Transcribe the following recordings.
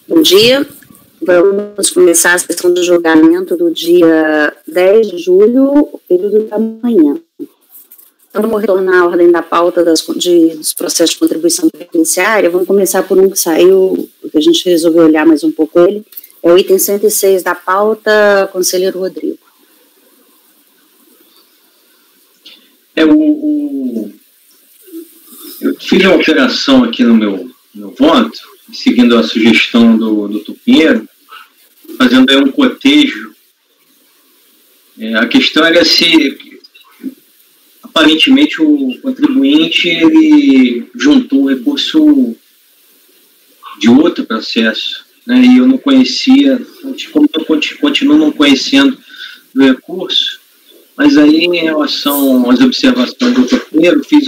Bom dia. Vamos começar a sessão de julgamento do dia 10 de julho, período da manhã. Então, vamos retornar à ordem da pauta dos processos de contribuição previdenciária. Vamos começar por um que saiu, porque a gente resolveu olhar mais um pouco ele. É o item 106 da pauta, conselheiro Rodrigo. Eu fiz uma alteração aqui no meu voto, seguindo a sugestão do Pinheiro, fazendo aí um cotejo. A questão era se, aparentemente, o contribuinte ele juntou o recurso de outro processo, né, e eu não conhecia, como eu continuo não conhecendo do recurso, mas aí, em relação às observações do Pinheiro, fiz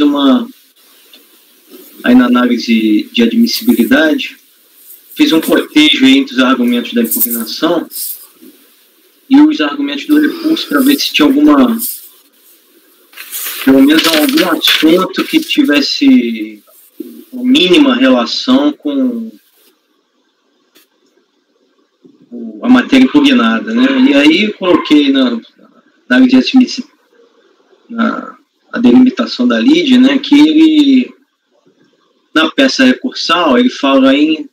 aí na análise de admissibilidade, fiz um cotejo entre os argumentos da impugnação e os argumentos do recurso para ver se tinha pelo menos algum assunto que tivesse uma mínima relação com a matéria impugnada, né? E aí coloquei na delimitação da lide, né, que ele, na peça recursal, ele fala em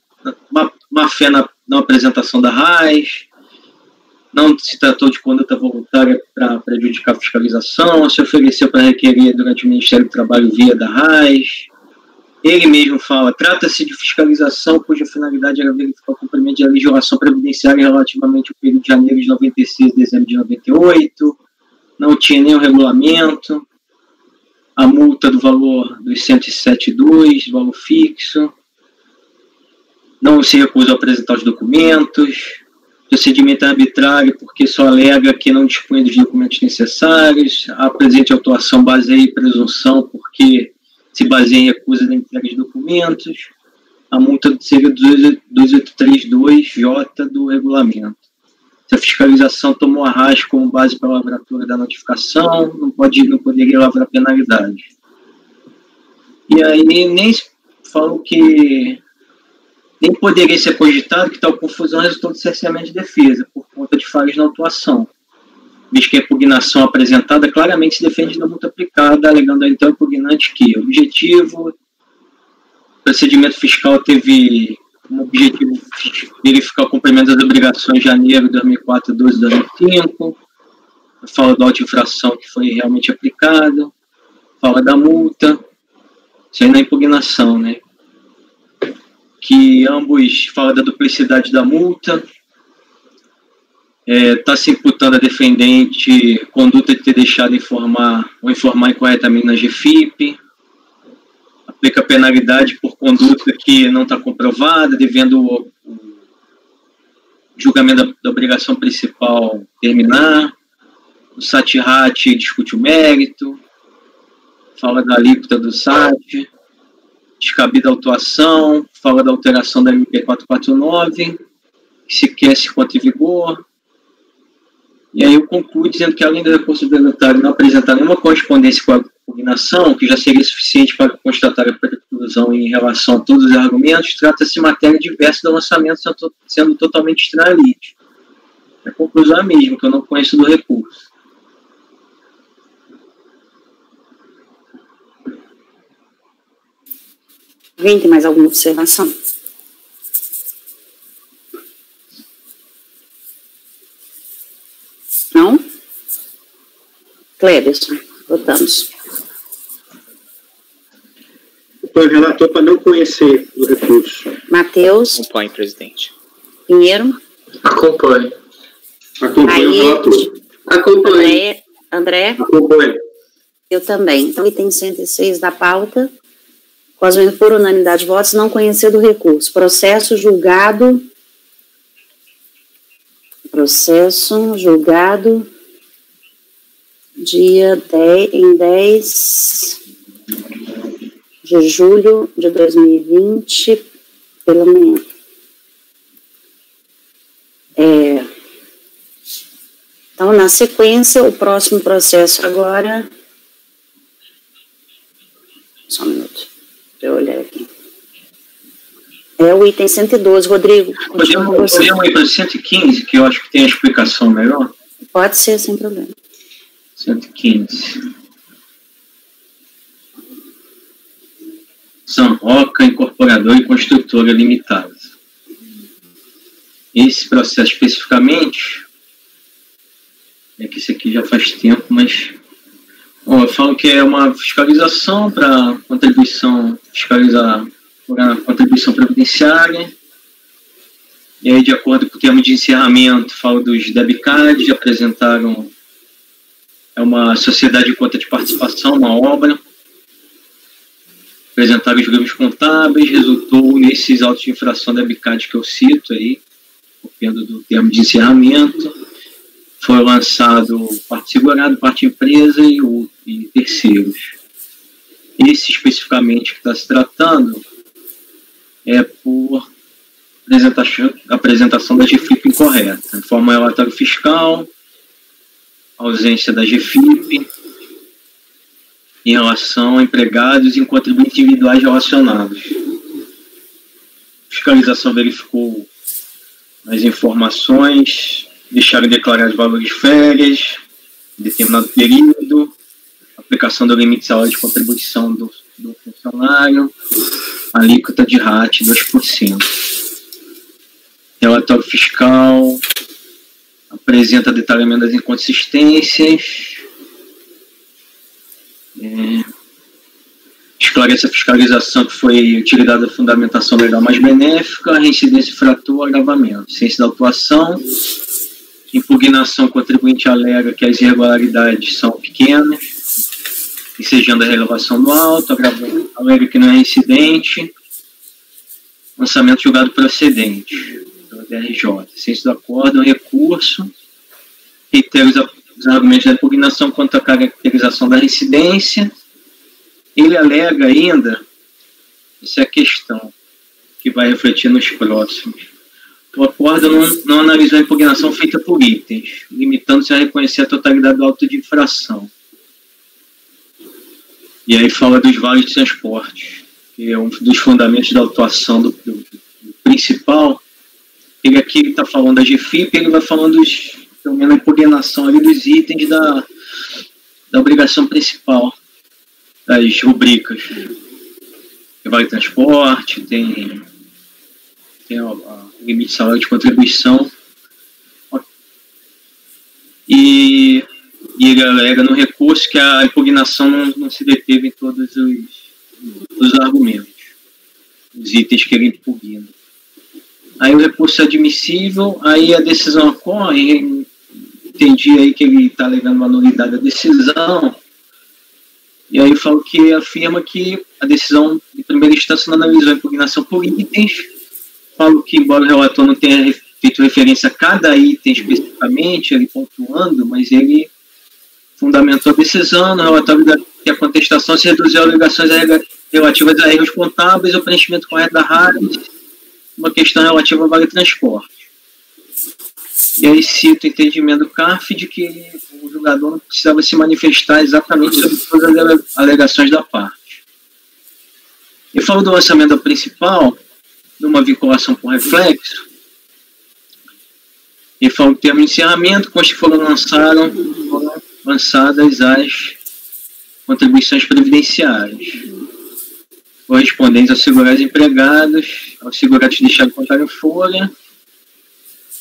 má fé na apresentação da RAIS, não se tratou de conduta voluntária para prejudicar a fiscalização, se ofereceu para requerer durante o Ministério do Trabalho via da RAIS. Ele mesmo fala, trata-se de fiscalização cuja finalidade era verificar o cumprimento da legislação previdenciária relativamente ao período de janeiro de 96 a dezembro de 98, não tinha nem o regulamento, a multa do valor dos 107,2, valor fixo, não se recusou a apresentar os documentos, procedimento arbitrário porque só alega que não dispunha dos documentos necessários, a presente autuação baseia em presunção porque se baseia em recusa da entrega de documentos, a multa seria 2832J do regulamento. Se a fiscalização tomou a RAIS como base para a lavratura da notificação, não poderia lavrar penalidade. E aí nem falou que nem poderia ser cogitado que tal confusão resultou do cerceamento de defesa, por conta de falhas na autuação, visto que a impugnação apresentada claramente se defende da multa aplicada, alegando então ao impugnante que o procedimento fiscal teve como objetivo verificar o cumprimento das obrigações de janeiro de 2004 a 12 de 2005, fala da auto-infração que foi realmente aplicada, fala da multa, isso aí na impugnação, né? Que ambos falam da duplicidade da multa, está se imputando a defendente conduta de ter deixado informar incorretamente na GFIP, aplica penalidade por conduta que não está comprovada, devendo o julgamento da obrigação principal terminar, o SAT-RAT discute o mérito, fala da alíquota do SAT, descabida a autuação, fala da alteração da MP 449, que sequer se encontra em vigor. E aí eu concluo dizendo que, além do recurso voluntário não apresentar nenhuma correspondência com a impugnação, que já seria suficiente para constatar a preclusão em relação a todos os argumentos, trata-se de matéria diversa do lançamento sendo totalmente estranha à lide. A conclusão é a mesma, que eu não conheço do recurso. Alguém tem mais alguma observação? Não? Cleberson, votamos. O relator para não conhecer o recurso. Matheus. Acompanhe, presidente. Pinheiro. Acompanhe. Acompanhe o relator. Acompanhe. André. Acompanhe. Eu também. Então, item 106 da pauta. Quase por unanimidade de votos, não conhecer do recurso. Processo julgado dia 10 de julho de 2020, pela manhã. Então, na sequência, o próximo processo agora... Só um minuto, para eu olhar aqui. É o item 112, Rodrigo. Podemos ir para 115, que eu acho que tem a explicação melhor? Pode ser, sem problema. 115. São Roca, Incorporadora e Construtora Limitada. Esse processo especificamente, é que esse aqui já faz tempo, mas eu falo que é uma fiscalização para contribuição, fiscalizar por a contribuição previdenciária. E aí, de acordo com o termo de encerramento, falo dos debitcards, apresentaram uma sociedade de conta de participação, uma obra, apresentaram os livros contábeis, resultou nesses autos de infração debitcard que eu cito aí, copiando do termo de encerramento. Foi lançado parte segurado, parte empresa e terceiros. Esse especificamente que está se tratando é por apresentação da GFIP incorreta. Informa relatório fiscal, ausência da GFIP em relação a empregados e contribuintes individuais relacionados. A fiscalização verificou as informações, deixaram de declarar os valores de férias em determinado período, aplicação do limite de salário de contribuição do funcionário, alíquota de RAT 2%. Relatório fiscal apresenta detalhamento das inconsistências, esclarece a fiscalização que foi utilizada a fundamentação legal mais benéfica, reincidência, fratura, agravamento, ciência da autuação, impugnação, contribuinte alega que as irregularidades são pequenas, ensejando a relevação do auto, agravamento alega que não é reincidente, lançamento julgado procedente, pela DRJ, ciência do acordo, recurso, reitera os argumentos da impugnação quanto à caracterização da reincidência. Ele alega ainda, essa é a questão que vai refletir nos próximos. O acordo não analisou a impugnação feita por itens, limitando-se a reconhecer a totalidade do auto de infração. E aí fala dos vales de transporte, que é um dos fundamentos da autuação do principal. Ele aqui está falando da GFIP, ele vai falando pelo menos a impugnação ali dos itens da obrigação principal, das rubricas. Tem vale transporte, tem o limite de salário de contribuição. E ele alega no recurso que a impugnação não se deteve em todos os argumentos, os itens que ele impugna. Aí o recurso é admissível, aí a decisão ocorre, entendi aí que ele está alegando uma nulidade da decisão, e aí eu falo que afirma que a decisão de primeira instância não analisou a impugnação por itens, falo que embora o relator não tenha feito referência a cada item especificamente, ele pontuando, mas ele fundamentou a decisão no relatório que a contestação se reduziu a alegações relativas a erros contábeis, o preenchimento correto da RADES, uma questão relativa ao vale transporte. E aí cito o entendimento do CARF de que o julgador não precisava se manifestar exatamente sobre todas as alegações da parte. Eu falo do lançamento da principal, numa vinculação por reflexo, e falo do termo de encerramento, consta que foram lançadas as contribuições previdenciárias correspondentes aos segurados empregados, aos segurados deixados contar em folha,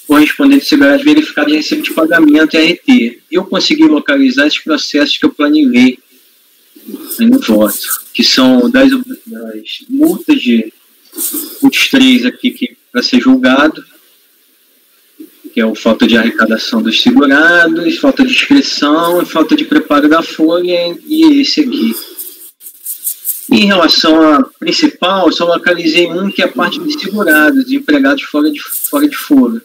correspondentes aos segurados verificados em recibo de pagamento e ART. Eu consegui localizar esses processos que eu planilhei no voto, que são das multas os 3 aqui para ser julgado, que é o falta de arrecadação dos segurados, falta de inscrição e falta de preparo da folha, e esse aqui. Em relação à principal, eu só localizei um que é a parte de segurados, de empregados fora de folha.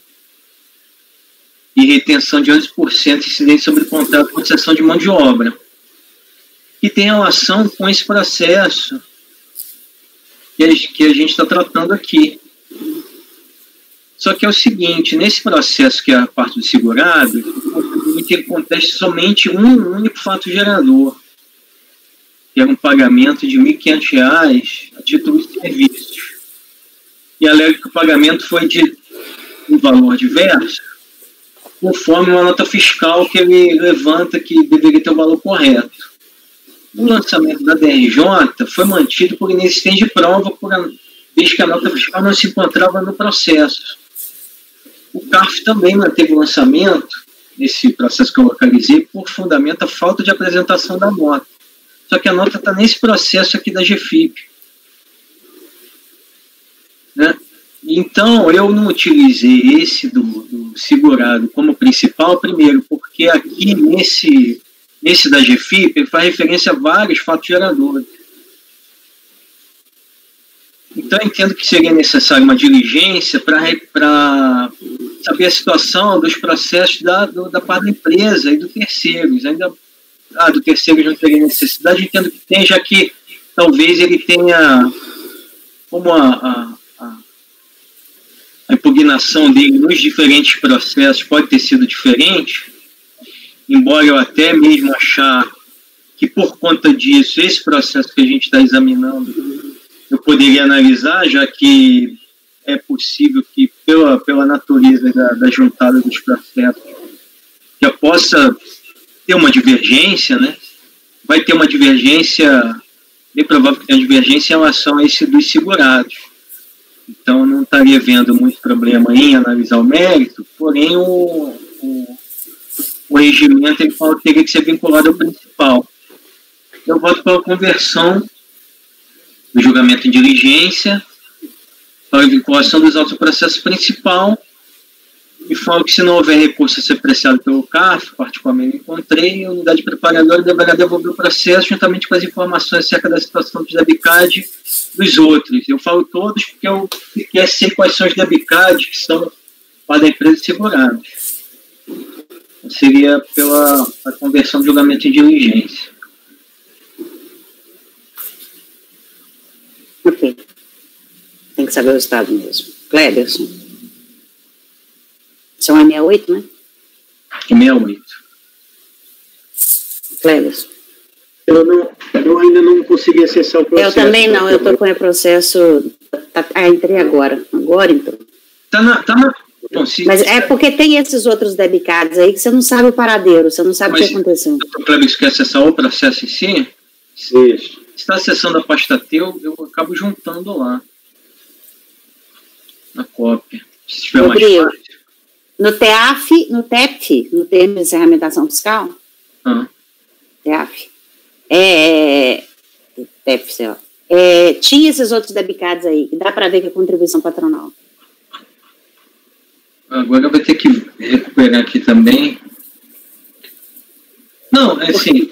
E retenção de 11% incidente sobre o contrato de concessão de mão de obra. Que tem relação com esse processo que a gente está tratando aqui. Só que é o seguinte, nesse processo que é a parte do segurado, o contribuinte ele contesta somente um único fato gerador, que é um pagamento de R$ 1.500 a título de serviços. que alega que o pagamento foi de um valor diverso, conforme uma nota fiscal que ele levanta que deveria ter o valor correto. O lançamento da DRJ foi mantido por inexistência de prova, desde que a nota fiscal não se encontrava no processo. O CARF também manteve o lançamento, nesse processo que eu localizei, por fundamento a falta de apresentação da nota. Só que a nota está nesse processo aqui da GFIP. Né? Então, eu não utilizei esse do segurado como principal, primeiro, porque aqui nesse da GFIP, ele faz referência a vários fatos geradores. Então, eu entendo que seria necessário uma diligência para saber a situação dos processos da parte da empresa e do terceiros. Ainda do terceiro não teria necessidade, eu entendo que tem, já que talvez ele tenha, como a impugnação dele nos diferentes processos pode ter sido diferente, embora eu até mesmo achar que por conta disso, esse processo que a gente está examinando, eu poderia analisar, já que é possível que pela natureza da juntada dos processos, já possa ter uma divergência, né? Vai ter uma divergência, bem provável que tenha divergência em relação a esse dos segurados. Então, não estaria vendo muito problema em analisar o mérito, porém, o regimento ele fala que teria que ser vinculado ao principal. Eu voto pela conversão do julgamento em diligência para a vinculação dos autos ao processo principal e falo que se não houver recurso a ser apreciado pelo CARF, particularmente encontrei, a unidade preparadora deverá devolver o processo juntamente com as informações acerca da situação dos debicad dos outros. Eu falo todos porque eu quero sei quais são os debicad que são para a empresa segurados. Seria pela a conversão do julgamento em diligência. Ok. Tem que saber o resultado mesmo. Cleberson. São 68, né? 68. Cleberson. Eu ainda não consegui acessar o processo. Eu também não, eu estou com o processo. Entrei agora. Agora, então. Bom, mas é porque tem esses outros debicados aí que você não sabe o paradeiro, você não sabe o que aconteceu. O Cleberson quer acessar o processo em si? Isso. Se está acessando a pasta teu, eu acabo juntando lá. Na cópia. Se tiver mais fácil. No TEAF, no termo de encerramentação fiscal, TEAF, TEF, sei lá, tinha esses outros debicados aí, que dá para ver que é contribuição patronal. Agora vai ter que recuperar aqui também. Não, é assim...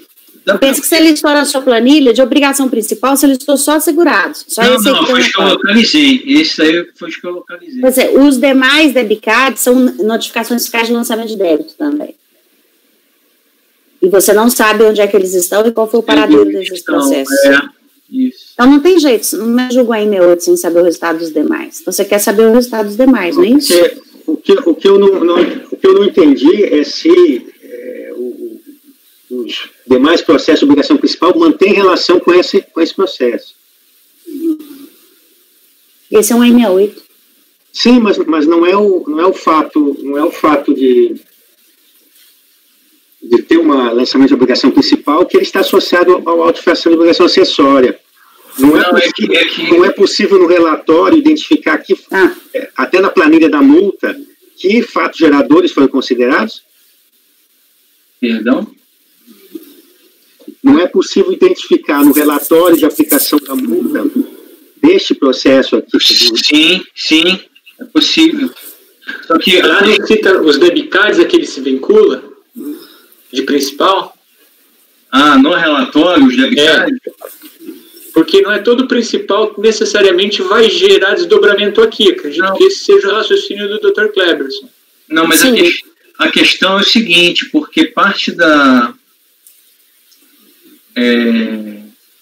Pensa que você listou na sua planilha de obrigação principal, você listou só assegurados. Só não, foi isso que eu localizei. Esse aí foi isso que eu localizei. Pois é, os demais debicados são notificações fiscais de lançamento de débito também. E você não sabe onde é que eles estão e qual foi o paradeiro desses processos. Isso. Então não tem jeito, não me julga em meu sem saber o resultado dos demais. Então, você quer saber o resultado dos demais, não é isso? O que eu não entendi é se os demais processos de obrigação principal mantêm relação com esse processo. Esse é um M68. Sim, mas não é o fato de ter um lançamento de obrigação principal que ele está associado ao auto-fração de obrigação acessória. Não é possível no relatório identificar que, até na planilha da multa, que fatos geradores foram considerados? Perdão? Não é possível identificar no relatório de aplicação da multa deste processo aqui? Sim, é possível. Só que lá não cita os debicados a que ele se vincula, de principal? No relatório, os debicados? Porque não é todo principal que necessariamente vai gerar desdobramento aqui. Acredito que esse seja o raciocínio do Dr. Cleberson. Não, mas a questão é o seguinte, porque parte da...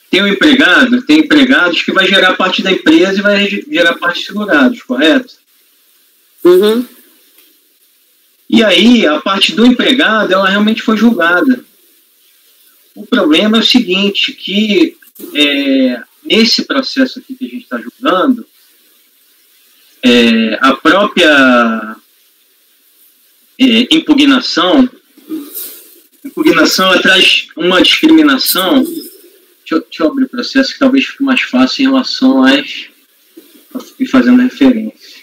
tem empregados que vai gerar parte da empresa e vai gerar parte de segurados, correto? Uhum. E aí, a parte do empregado, ela realmente foi julgada. O problema é o seguinte, que nesse processo aqui que a gente está julgando, a própria impugnação ela traz uma discriminação. Deixa eu abrir o processo que talvez fique mais fácil em relação às... Eu fui fazendo referência.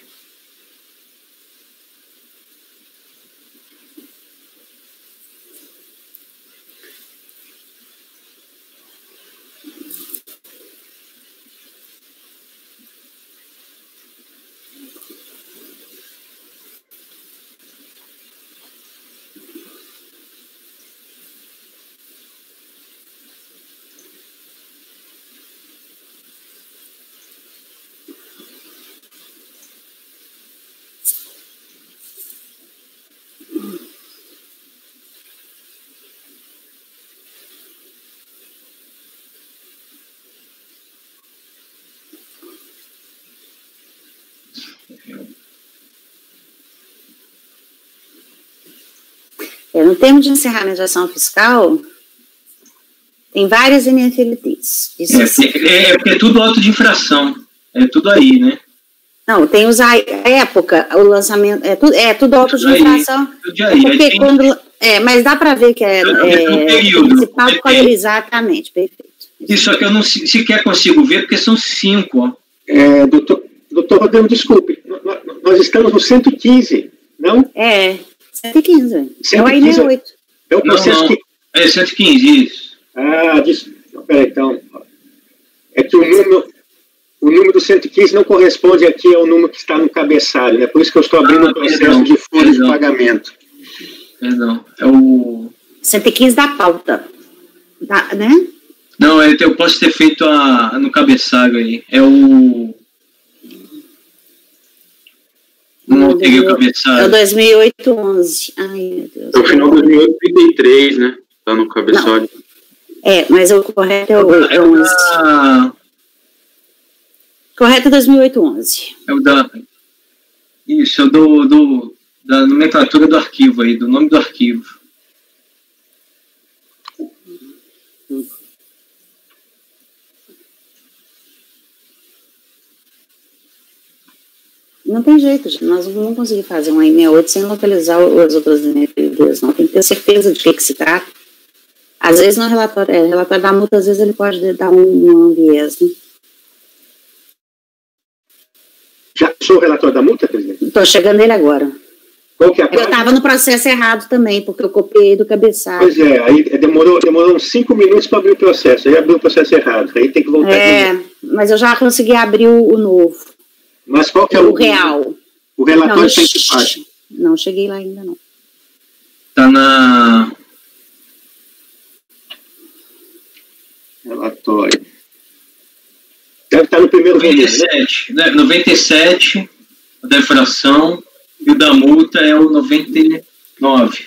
No termo de encerramento de ação fiscal, tem várias inefetividades. Porque é tudo auto de infração. É tudo aí, né? Não, tem a época, o lançamento, é tudo auto de infração. Tudo aí. Porque quando, mas dá para ver que é principal qual exatamente, perfeito. Isso, só que eu não sequer consigo ver, porque são 5, ó. Doutor Rodrigo, desculpe, nós estamos no 115, não? 115. 115 é o I68. É o processo que... É 115, isso. Peraí, então. É que o número do 115 não corresponde aqui ao número que está no cabeçalho, né? Por isso que eu estou abrindo o processo de folha de pagamento. Perdão. É o... 115 da pauta. Né? Não, eu posso ter feito no cabeçalho aí. É o... Não peguei o cabeçalho. É o 2008-11. Ai, meu Deus. É o final de 2033, né? Tá no cabeçalho. Mas o correto é o 11. Correto é 2008-11. É o da... Isso, é o da nomenclatura do arquivo aí, do nome do arquivo. Não tem jeito, gente. Nós não vamos conseguir fazer um I68 sem localizar as outras inefetividades, não. Tem que ter certeza de que se trata. Às vezes, no relatório da multa, às vezes ele pode dar um viés, né? Já achou o relatório da multa, presidente? Estou chegando nele agora. Qual que é a Eu estava no processo errado também, porque eu copiei do cabeçalho. Pois aí demorou uns 5 minutos para abrir o processo. Aí abriu o processo errado. Aí tem que voltar. Mas eu já consegui abrir o novo. Mas qual que é o real? O relatório tem que página? Não cheguei lá ainda, não. Tá na... Relatório. Deve estar no primeiro 97, né? 97, o da infração, e o da multa é o 99.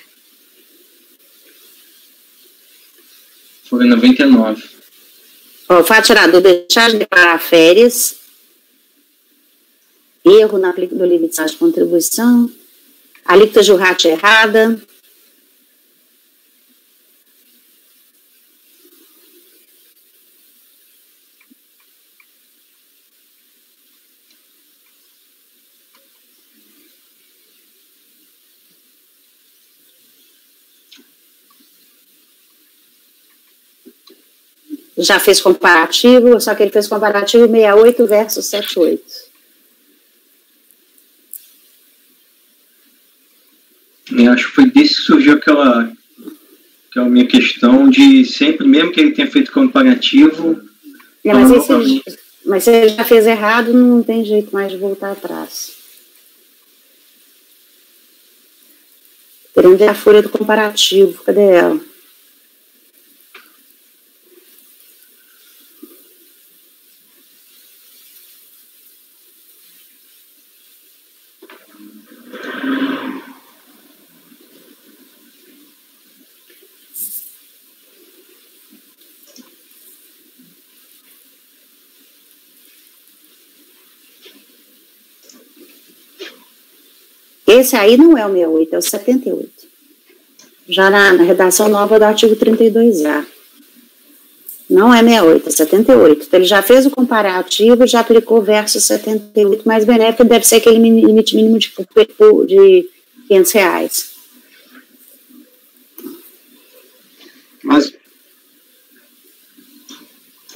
Foi 99. Fato tirado, deixar de declarar férias, erro na aplicabilidade de contribuição, alíquota de RAT errada, já fez comparativo, só que ele fez comparativo 68 versus 78. Eu acho que foi desse que surgiu aquela minha questão de sempre, mesmo que ele tenha feito comparativo... Mas se ele já fez errado, não tem jeito mais de voltar atrás. Querendo ver a folha do comparativo, cadê ela? Esse aí não é o 68, é o 78. Já na redação nova do artigo 32A. Não é 68, é 78. Então, ele já fez o comparativo, já aplicou versus 78 mais benéfico, deve ser aquele limite mínimo de R$500.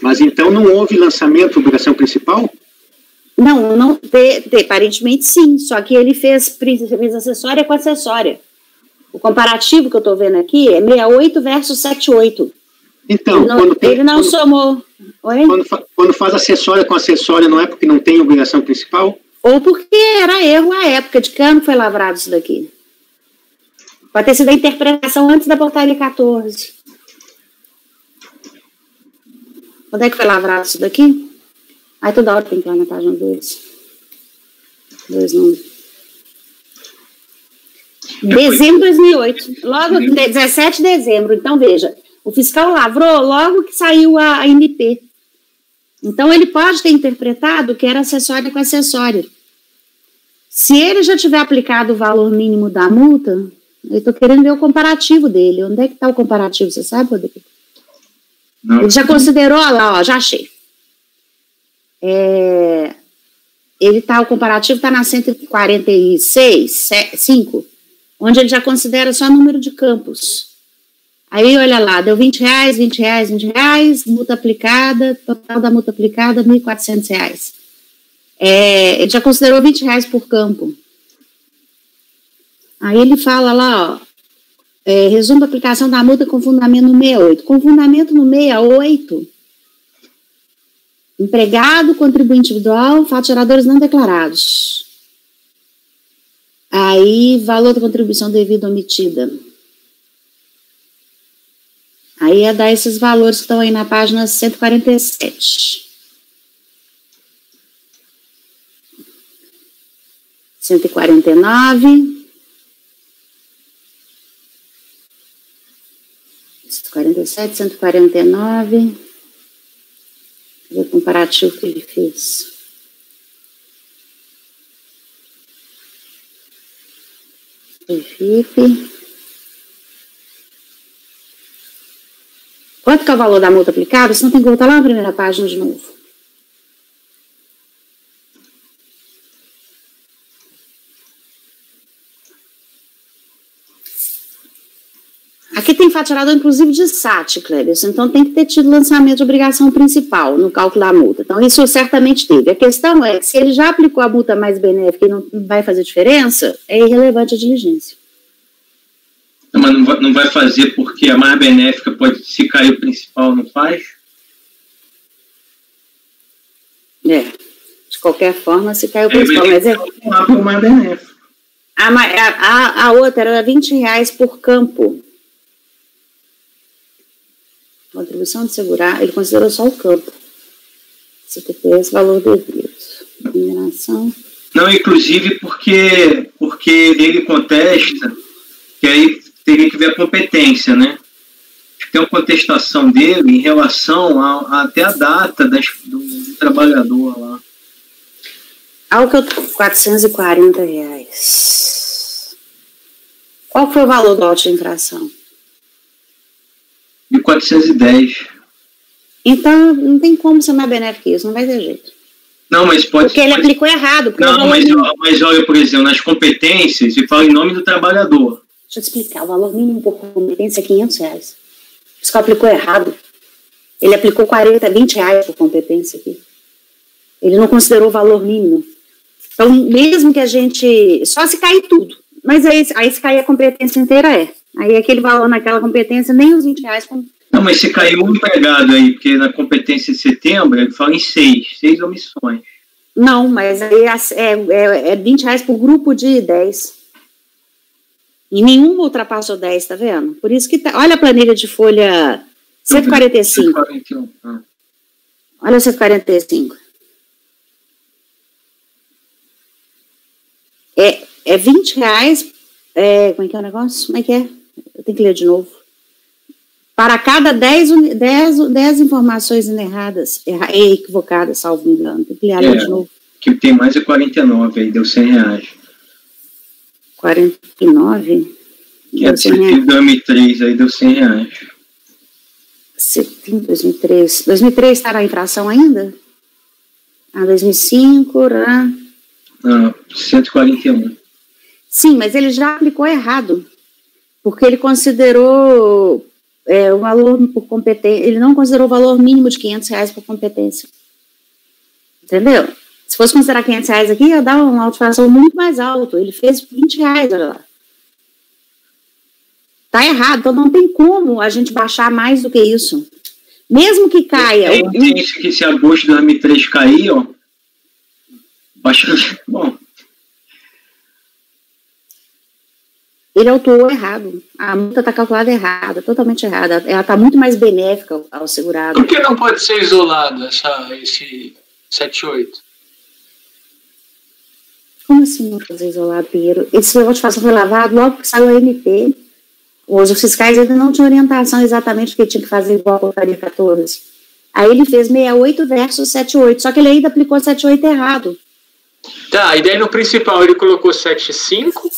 Mas então não houve lançamento de obrigação principal? Não, aparentemente sim, só que ele fez acessória com acessória. O comparativo que eu estou vendo aqui é 68 versus 78. Então, ele não somou. Oi? Quando faz acessória com acessória, não é porque não tem obrigação principal? Ou porque era erro à época, de que ano foi lavrado isso daqui? Pode ter sido a interpretação antes da portaria 14. Quando é que foi lavrado isso daqui? Aí toda hora tem que ir lá na página 2. 2 números. Dezembro de 2008. Logo, 17 de dezembro. Então, veja, o fiscal lavrou logo que saiu a MP. Então, ele pode ter interpretado que era acessória com acessória. Se ele já tiver aplicado o valor mínimo da multa, eu estou querendo ver o comparativo dele. Onde é que está o comparativo? Você sabe, Rodrigo? Não. Ele já considerou, lá, ó, já achei. O comparativo está na 146,5, onde ele já considera só número de campos. Aí, olha lá, deu R$20, multa aplicada, total da multa aplicada, R$1.400. Ele já considerou R$20 por campo. Aí ele fala lá, ó, resumo da aplicação da multa com fundamento no 68. Com fundamento no 68, empregado, contribuinte individual, fatos geradores não declarados. Aí, valor da contribuição devida omitida. Aí é dar esses valores que estão aí na página 147. 149. 147, 149. O comparativo que ele fez. FIP. Quanto que é o valor da multa aplicada? Você não tem que voltar lá na primeira página de novo. Aqui tem fato gerador, inclusive, de SAT, Cleberson. Então, tem que ter tido lançamento de obrigação principal no cálculo da multa. Então, isso certamente teve. A questão é que, se ele já aplicou a multa mais benéfica e não vai fazer diferença, é irrelevante a diligência. Mas não vai fazer porque a mais benéfica pode, se cair o principal, não faz? De qualquer forma, se cair o principal. Mas mais benéfico. A outra era R$20 por campo. Contribuição de segurar, ele considerou só o campo. CTPS, valor devido. Remuneração. Não, inclusive porque ele contesta que aí teria que ver a competência, né? Tem uma contestação dele em relação até a data do trabalhador lá. Algo que eu tô R$440. Qual foi o valor do auto de infração? De 410. Então, não tem como ser mais benéfico que isso, não vai ter jeito. Não, mas pode... Porque ele aplicou errado. Não, mas olha, por exemplo, nas competências, ele fala em nome do trabalhador. Deixa eu te explicar, o valor mínimo por competência é R$500. O fiscal aplicou errado. Ele aplicou R$20 por competência aqui. Ele não considerou o valor mínimo. Então, mesmo que a gente... Só se cair tudo. Mas aí se cair a competência inteira, Aí aquele valor naquela competência, nem os R$20... Não, mas se caiu um empregado aí, porque na competência de setembro, ele fala em 6 omissões. Não, mas aí é R$20 por grupo de 10. E nenhuma ultrapassou 10, tá vendo? Por isso que olha a planilha de folha 145. 141. Olha 145. É R$20. Como é que é o negócio? Como é que é? Eu tenho que ler de novo. Para cada 10 informações erradas, equivocadas, salvo me engano. Tem que ler de novo. O que tem mais é 49, aí deu R$100. 49? Que é de 2003, aí deu R$100. 2003. 2003 está na infração ainda? 2005, né? 141. Sim, mas ele já aplicou errado, porque ele considerou o valor por competência, ele não considerou o valor mínimo de R$500 por competência. Entendeu? Se fosse considerar R$500 aqui, ia dar uma autofração muito mais alto. Ele fez R$20, olha lá. Tá errado, então não tem como a gente baixar mais do que isso. Mesmo que caia... Tem isso que se agosto de 2003 cair, ó, baixa... Bom... Ele autuou errado. A multa está calculada errada, totalmente errada. Ela está muito mais benéfica ao segurado. Por que não pode ser isolado esse 78? Como assim não pode ser isolado, Pinheiro? Esse negócio foi lavado logo que saiu a MP. Os fiscais ainda não tinham orientação exatamente o que tinha que fazer igual a portaria 14. Aí ele fez 68 versus 78, só que ele ainda aplicou 78 errado. Tá, e daí no principal ele colocou 75...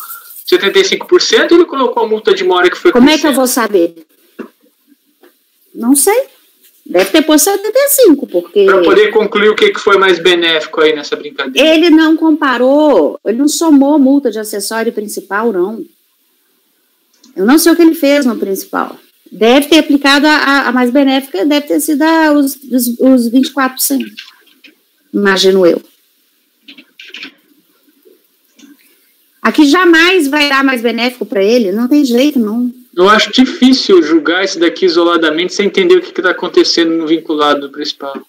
75%, ele colocou a multa de mora que foi... Como é que eu vou saber? Não sei. Deve ter posto 75, porque... Para poder concluir o que foi mais benéfico aí nessa brincadeira. Ele não comparou, ele não somou multa de acessório principal, não. Eu não sei o que ele fez no principal. Deve ter aplicado a mais benéfica, deve ter sido os 24%. Imagino eu. Aqui jamais vai dar mais benéfico para ele, não tem jeito, não. Eu acho difícil julgar esse daqui isoladamente sem entender o que está acontecendo no vinculado do principal.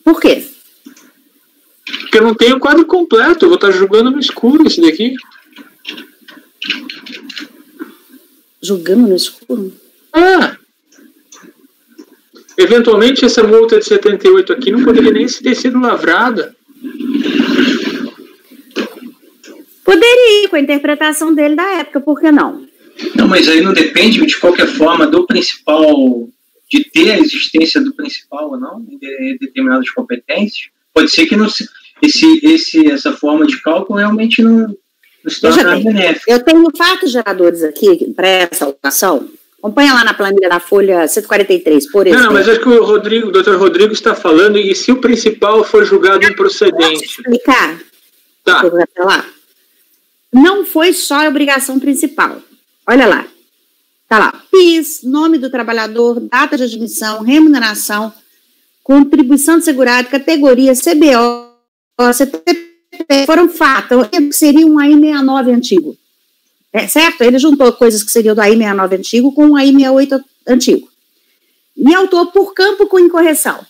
Por quê? Porque eu não tenho o quadro completo, eu vou estar julgando no escuro esse daqui. Julgando no escuro? Eventualmente essa multa de 78 aqui não poderia nem ter sido lavrada. Poderia, com a interpretação dele da época, por que não? Não, mas aí não depende, de qualquer forma, do principal, de ter a existência do principal ou não, em determinadas competências. Pode ser que não, essa forma de cálculo realmente não se torne benéfica. Eu tenho fatos geradores aqui para essa alteração. Acompanha lá na planilha da folha 143, por exemplo. Não, mas acho que o Dr. Rodrigo está falando, e se o principal for julgado improcedente? Posso explicar? Tá. Até lá. Não foi só a obrigação principal. Olha lá. Tá lá. PIS, nome do trabalhador, data de admissão, remuneração, contribuição de segurado, categoria, CBO, CTP, foram fatos. Seria um AI69 antigo. Certo? Ele juntou coisas que seriam do AI69 antigo com o AI68 antigo. E autuou por campo com incorreção.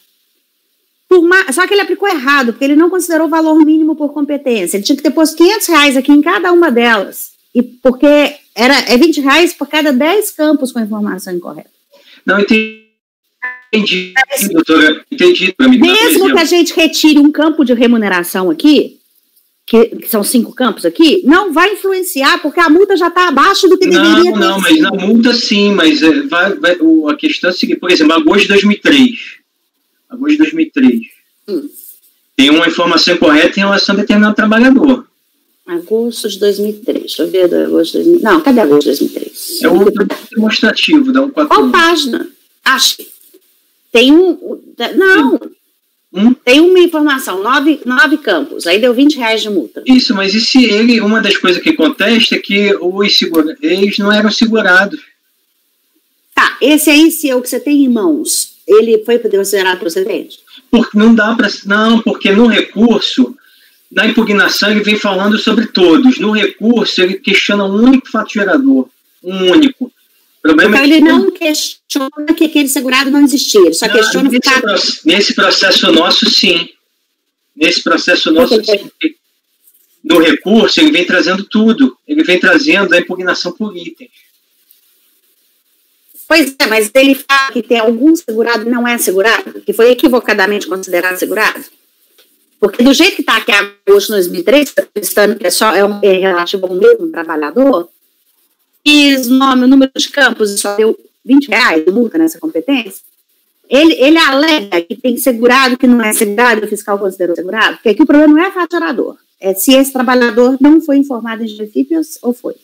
Só que ele aplicou errado, porque ele não considerou o valor mínimo por competência. Ele tinha que ter posto R$500 aqui em cada uma delas. E porque é R$20 por cada 10 campos com informação incorreta. Não, entendi, doutora. Entendi. Mesmo que a gente retire um campo de remuneração aqui, que são 5 campos aqui, não vai influenciar, porque a multa já está abaixo do que deveria ter. Não, mas na multa sim, mas a questão é a seguinte, por exemplo, agosto de 2003. Agosto de 2003. Tem uma informação correta em relação a determinado trabalhador. Agosto de 2003. Deixa eu ver do agosto de 2003. Não, cadê agosto de 2003? É o demonstrativo, dá um 4. Qual página? Acho que tem não. Tem uma informação, 9 campos, aí deu R$20 de multa. Isso, mas e se uma das coisas que contesta é que eles não eram segurados. Tá, esse aí, se é o que você tem em mãos, ele foi considerado procedente? Não dá para. Não, porque no recurso, na impugnação, ele vem falando sobre todos. No recurso, ele questiona um único fato gerador. Um único. O problema então, ele não questiona que aquele segurado não existia, ele só questiona o fato. Nesse processo nosso, sim. Nesse processo nosso, sim. No recurso, ele vem trazendo tudo. Ele vem trazendo a impugnação por itens. Pois é, mas ele fala que tem algum segurado que não é segurado, que foi equivocadamente considerado segurado. Porque do jeito que está aqui agosto de 2003, estando que é relativo ao mesmo trabalhador, e o número de campos só deu R$20 de multa nessa competência, ele alega que tem segurado que não é segurado, o fiscal considerou segurado, porque aqui o problema não é fato gerador, é se esse trabalhador não foi informado em benefícios ou foi.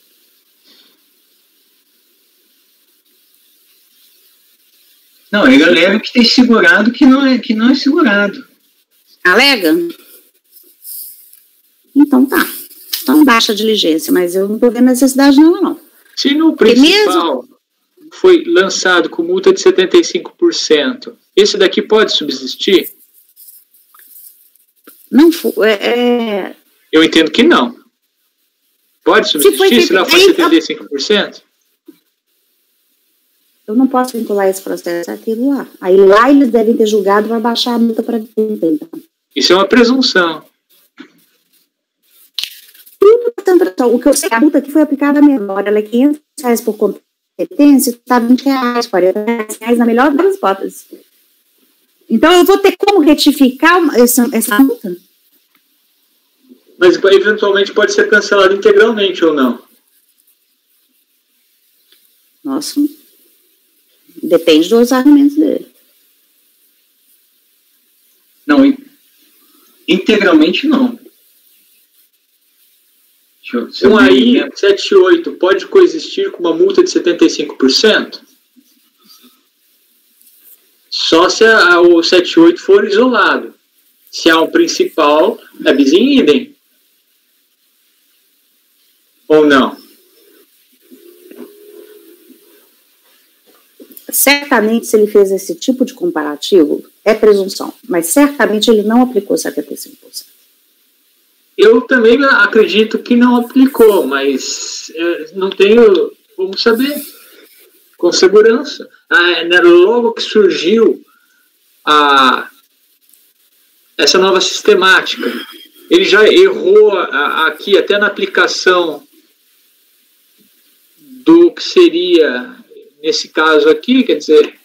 Não, ele alega que tem segurado que não é segurado. Alega? Então tá. Então baixa a diligência, mas eu não estou vendo necessidade não. Se no principal foi lançado com multa de 75%, esse daqui pode subsistir? Não, Eu entendo que não. Pode subsistir se lá for 75%? Eu não posso vincular esse processo àquilo lá. Aí lá eles devem ter julgado e vai baixar a multa para 30. Então. Isso é uma presunção. O que eu sei, a multa que foi aplicada menor, ela é R$500 por competência, está R$20, R$40 na melhor das hipóteses. Então eu vou ter como retificar essa multa? Mas eventualmente pode ser cancelado integralmente ou não? Nossa, depende dos argumentos dele. Não, integralmente não. Um AI 78 pode coexistir com uma multa de 75%? Só se o 78 for isolado. Se há um principal, é bis in idem. Ou não? Certamente, se ele fez esse tipo de comparativo, é presunção, mas certamente ele não aplicou 75%. Eu também acredito que não aplicou, mas não tenho como saber com segurança. Logo que surgiu essa nova sistemática, ele já errou aqui até na aplicação do que seria, nesse caso aqui, quer dizer...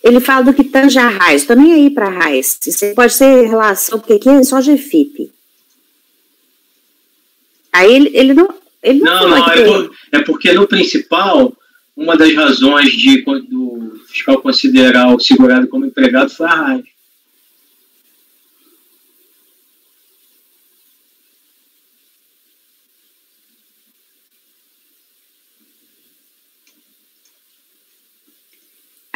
Ele fala do que tange a RAIS. Estou nem aí para a RAIS. Isso pode ser relação, porque aqui é só GFIP. Aí ele não é porque no principal, uma das razões do fiscal considerar o segurado como empregado foi a RAIS.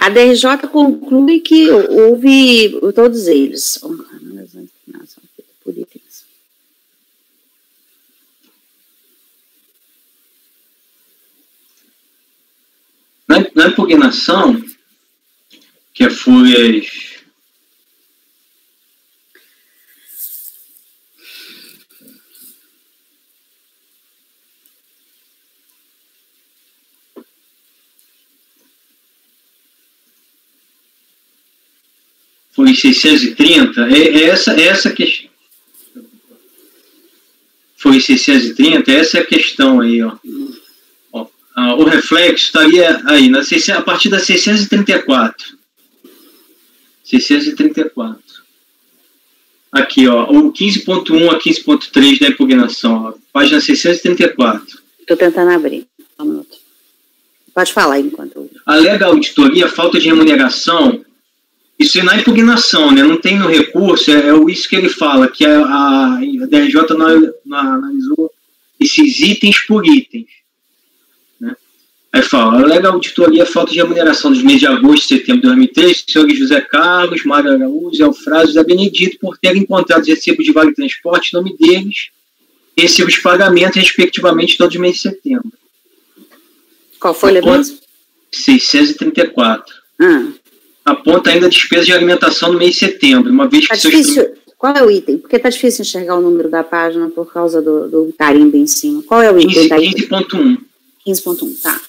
A DRJ conclui que houve todos eles. Na impugnação, que é folhas... Foi 630, essa questão. Foi 630, essa é a questão aí, ó. O reflexo estaria aí, a partir da 634. 634. Aqui, ó, o 15.1 a 15.3 da impugnação, ó, página 634. Estou tentando abrir. Um minuto. Pode falar enquanto... Alega a auditoria falta de remuneração. Isso é na impugnação, né? Não tem no recurso, isso que ele fala, que a DRJ não analisou esses itens por itens. Né? Aí fala, alega a auditoria falta de remuneração dos meses de agosto e setembro de 2003, senhores José Carlos, Mário Araújo, Elfrásio e José Benedito, por terem encontrado os recibos de vale transporte, nome deles, e recibos de pagamento, respectivamente, todos os meses de setembro. Qual foi o mesmo? 634. Aponta ainda a despesa de alimentação no mês de setembro, uma vez que difícil. Qual é o item? Porque está difícil enxergar o número da página por causa do carimbo em cima. Qual é o item? 15.1. 15.1, tá.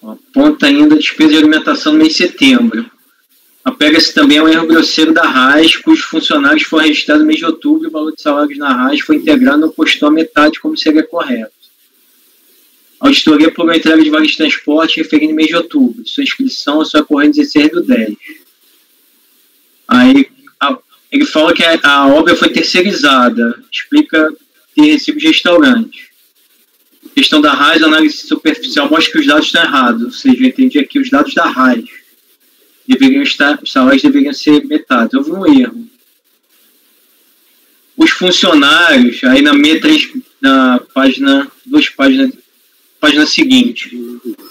Aponta ainda a despesa de alimentação no mês de setembro. Apega-se também ao erro grosseiro da RAIS, cujos funcionários foram registrados no mês de outubro e o valor de salários na RAIS foi integrado e não postou a metade, como seria correto. A auditoria por entrega de vale de transporte referindo no mês de outubro. Sua inscrição só ocorreu em 16/10. Aí ele fala que a obra foi terceirizada. Explica ter recibos de restaurante. Questão da RAIS, análise superficial mostra que os dados estão errados. Ou seja, eu entendi aqui os dados da RAIS. os salários deveriam ser metade. Houve um erro. Os funcionários, aí na página seguinte,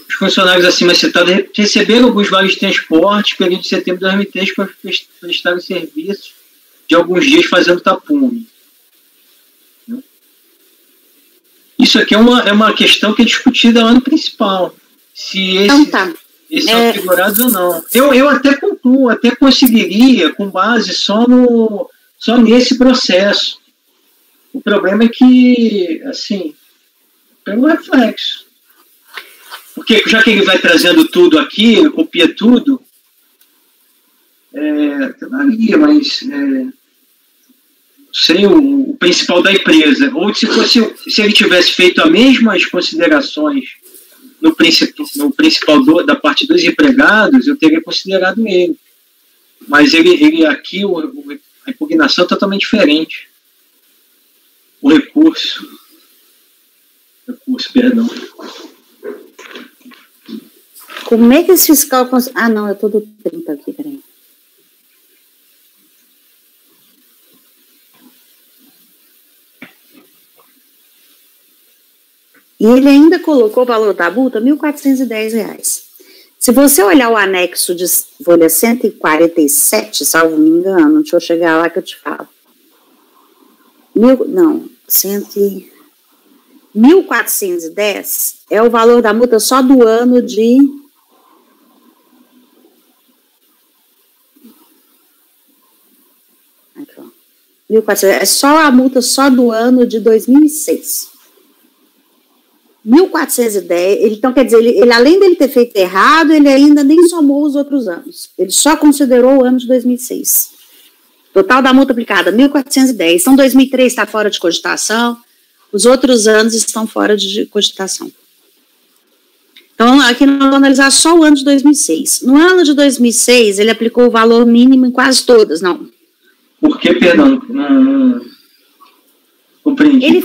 os funcionários acima citados receberam alguns vales de transporte período de setembro de 2003 para prestar o serviço de alguns dias fazendo tapume. Isso aqui é uma questão que é discutida lá no principal. Se esses são figurados ou não. Eu até concluo, até conseguiria, com base só nesse processo. O problema é que, assim, tem um reflexo. Porque já que ele vai trazendo tudo aqui, ele copia tudo, varia, mas sei o principal da empresa. Ou se ele tivesse feito as mesmas considerações no principal da parte dos empregados, eu teria considerado ele. Mas ele aqui, a impugnação é totalmente diferente. O recurso, perdão. Como é que esse fiscal... Ah, não, eu estou do 30 aqui, peraí. E ele ainda colocou o valor da multa, R$ 1.410. Se você olhar o anexo de folha 147, salvo me engano, deixa eu chegar lá que eu te falo. 1.410 é o valor da multa só do ano de... Aqui, ó. 1.400, é só a multa só do ano de 2006. 1.410, então quer dizer, ele além dele ter feito errado, ele ainda nem somou os outros anos. Ele só considerou o ano de 2006. Total da multa aplicada, 1.410. Então, 2003 está fora de cogitação, os outros anos estão fora de cogitação. Então, aqui nós vamos analisar só o ano de 2006. No ano de 2006, ele aplicou o valor mínimo em quase todas, não. Por que, perdão? Não compreendi. Ele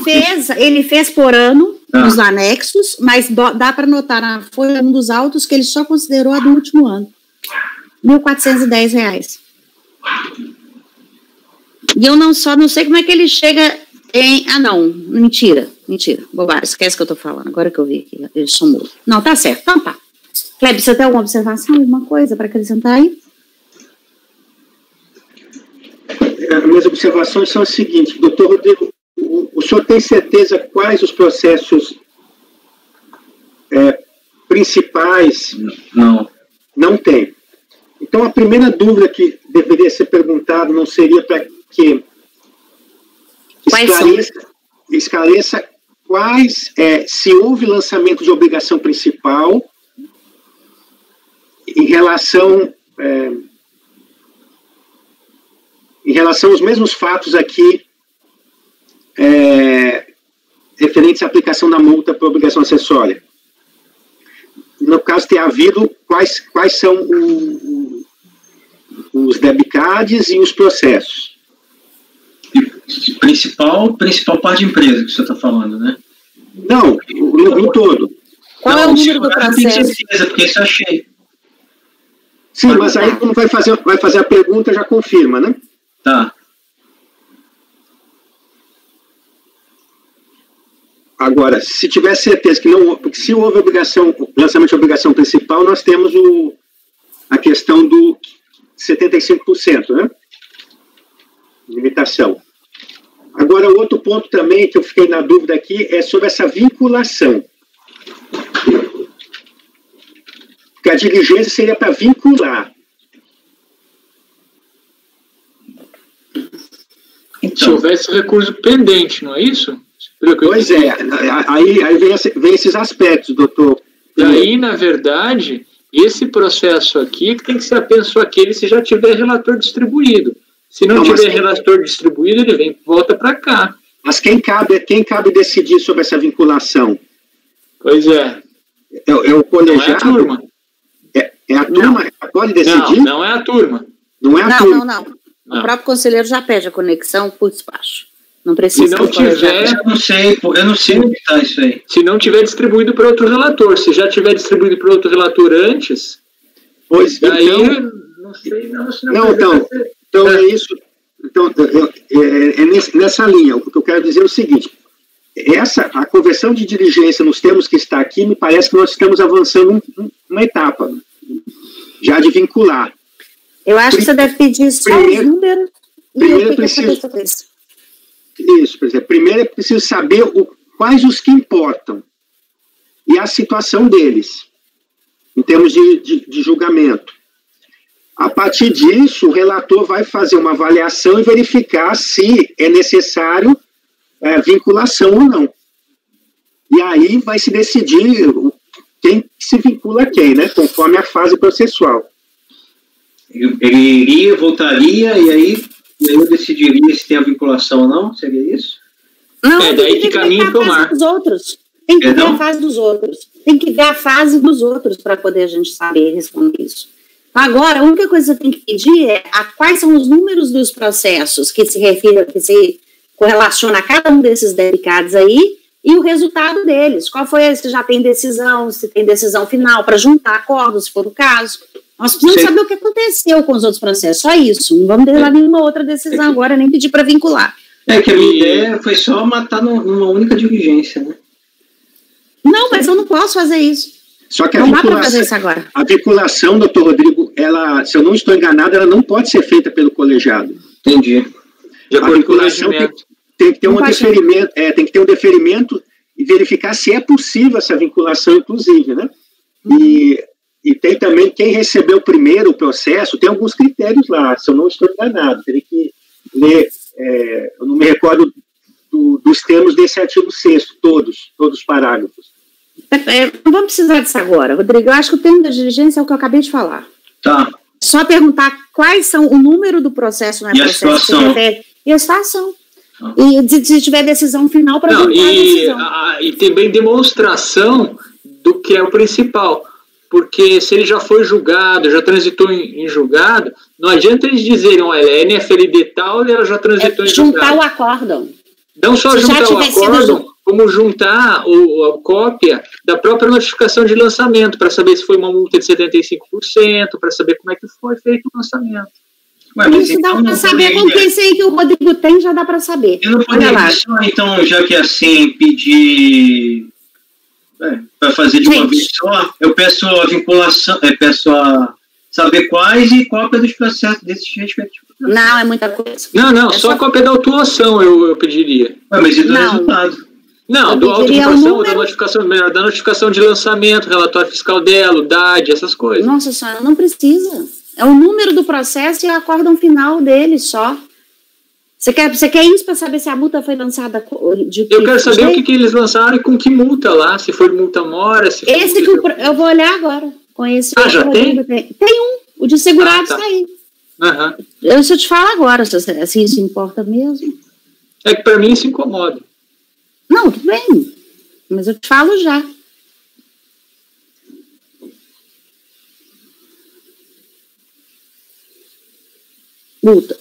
fez por ano, nos anexos, mas dá para notar na folha um dos autos que ele só considerou a do último ano. R$ 1.410. E eu não sei como é que ele chega em... Ah, não, mentira, bobagem, esquece que eu tô falando, agora que eu vi que ele somou. Não, tá certo, então tá. Kleber, você tem alguma observação, alguma coisa para acrescentar aí? Minhas observações são as seguintes, doutor Rodrigo, o senhor tem certeza quais os processos principais? Não. Não tem. Então, a primeira dúvida que deveria ser perguntada não seria para que esclareça quais, se houve lançamento de obrigação principal em relação aos mesmos fatos aqui referentes à aplicação da multa por obrigação acessória. No caso, ter havido quais são os debitades e os processos. Principal parte de empresa que você está falando, né? Não, no todo. Qual é o número do processo? Certeza, porque isso eu achei. Sim, mas aí quando vai fazer a pergunta, já confirma, né? Tá. Agora, se tiver certeza que não... Porque se houve lançamento de obrigação principal, nós temos a questão do 75%, né? Limitação. Agora, o outro ponto também que eu fiquei na dúvida aqui é sobre essa vinculação. Porque a diligência seria para vincular. Se houvesse recurso pendente, não é isso? Pois é, aí vem esses aspectos, doutor. E aí, na verdade, esse processo aqui tem que ser apenas aquele se já tiver relator distribuído. Se não tiver relator distribuído, ele volta para cá. Mas quem cabe decidir sobre essa vinculação? Pois é. É o colegiado? Não é a turma. É a turma que pode decidir? Não é a turma. Não é a turma. Não. O próprio conselheiro já pede a conexão por despacho. Não precisa. Se não tiver, eu não sei onde está isso aí. Se não tiver distribuído para outro relator, se já tiver distribuído para outro relator antes, Pois, daí, então, não sei, não então é isso. Então, nessa linha, o que eu quero dizer é o seguinte: a conversão de diligência nos termos que está aqui, me parece que nós estamos avançando uma etapa, já de vincular. Eu acho que você deve pedir só os números. Primeiro é preciso. Isso, por exemplo, primeiro é preciso saber quais os que importam e a situação deles, em termos de julgamento. A partir disso, o relator vai fazer uma avaliação e verificar se é necessário vinculação ou não. E aí vai se decidir quem se vincula a quem, né? Conforme a fase processual. Ele iria, voltaria, e aí eu decidiria se tem a vinculação ou não? Seria isso? Não, daí que caminho tomar. Dos outros. Tem que ver a fase dos outros. Tem que ver a fase dos outros para poder a gente saber responder isso. Agora, a única coisa que você tem que pedir é quais são os números dos processos que se refiram, que se correlaciona a cada um desses dedicados aí e o resultado deles. Qual foi, se já tem decisão, se tem decisão final, para juntar acordos, se for o caso. Nós precisamos saber o que aconteceu com os outros processos, só isso. Não vamos dar nenhuma outra decisão agora, nem pedir para vincular. Que a minha ideia foi só matar numa única diligência, né? Não, mas eu não posso fazer isso. Só que não dá para fazer isso agora. A vinculação, doutor Rodrigo, ela, se eu não estou enganado, ela não pode ser feita pelo colegiado. Entendi. A vinculação tem que ter deferimento, tem que ter um deferimento e verificar se é possível essa vinculação, inclusive, né? E tem também quem recebeu primeiro o processo, tem alguns critérios lá, se eu não estou enganado, teria que ler, eu não me recordo dos termos desse artigo 6º, todos os parágrafos. Não vamos precisar disso agora, Rodrigo. Eu acho que o termo da diligência é o que eu acabei de falar. Tá. Só perguntar quais são o número do processo, não é? E processo, a situação. E a situação. E se tiver decisão final para juntar a decisão. E também demonstração do que é o principal. Porque se ele já foi julgado, já transitou em julgado, não adianta eles dizerem, olha, é NFLD tal e ela já transitou em julgado. Juntar o acórdão. Não só juntar o acórdão, como juntar a cópia da própria notificação de lançamento, para saber se foi uma multa de 75%, para saber como é que foi feito o lançamento. Mas isso dá para saber com quem sei que o Rodrigo tem, já dá para saber. Eu não poderia só, então, já que é assim, pedir para fazer de uma vez só, eu peço a vinculação, peço a saber quais e cópia dos processos desses respectivos. Não, é muita coisa. Não, só a cópia da autuação eu pediria. Mas e do resultado? Não, do autuação, da notificação de lançamento, relatório fiscal dela, o DAD, essas coisas. Nossa senhora, não precisa. É o número do processo e o acórdão final dele só. Você quer isso para saber se a multa foi lançada de eu quero saber o que eles lançaram e com que multa lá, se foi multa mora, se foi esse multa... que eu vou olhar agora. Com esse já tem? Tem o de segurados tá aí. Uhum. Eu te falo agora, se isso importa mesmo. É que para mim isso incomoda. Não, tudo bem. Mas eu te falo já. Multa.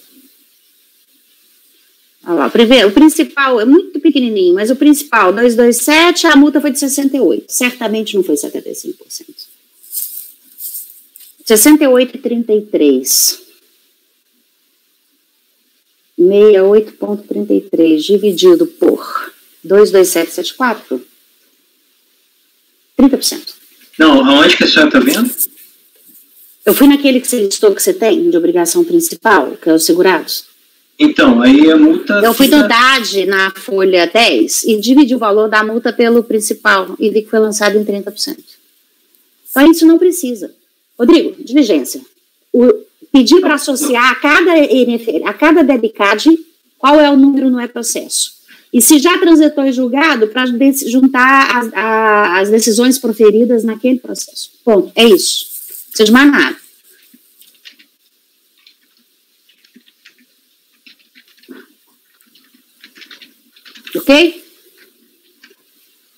Olha lá, o principal é muito pequenininho, mas o principal, 227, a multa foi de 68. Certamente não foi 75%. 68,33. 68,33 dividido por 22774. 30%. Não, aonde que a senhora está vendo? Eu fui naquele que você listou que você tem, de obrigação principal, que é os segurados. Então, aí a multa... Eu fui do DAD na folha 10 e dividi o valor da multa pelo principal e vi que foi lançado em 30%. Então, isso não precisa. Rodrigo, diligência. Pedir para associar a cada dedicade qual é o número no processo. E se já transitou em julgado, para juntar as decisões proferidas naquele processo. Ponto. É isso. Não precisa de mais nada. Ok?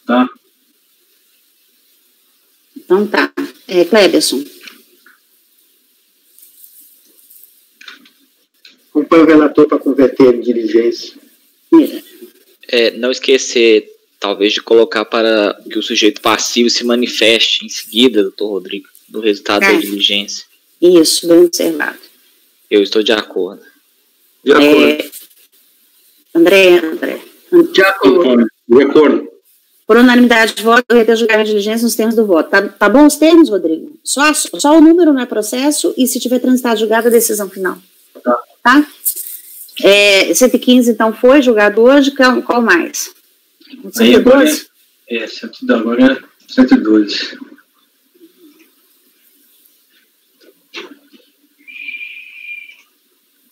Tá. Então tá. Cleberson. Acompanhe o relator para converter em diligência. Não esquecer, talvez, de colocar para que o sujeito passivo se manifeste em seguida, doutor Rodrigo, do resultado da diligência. Isso, bem observado. Eu estou de acordo. De acordo. André. De acordo. Por unanimidade de voto, eu reter julgar a diligência nos termos do voto. Tá bom os termos, Rodrigo? Só o número não é processo e se tiver transitado julgado, a decisão final. Tá? 115, então, foi julgado hoje. Qual mais? 112? Agora é 112.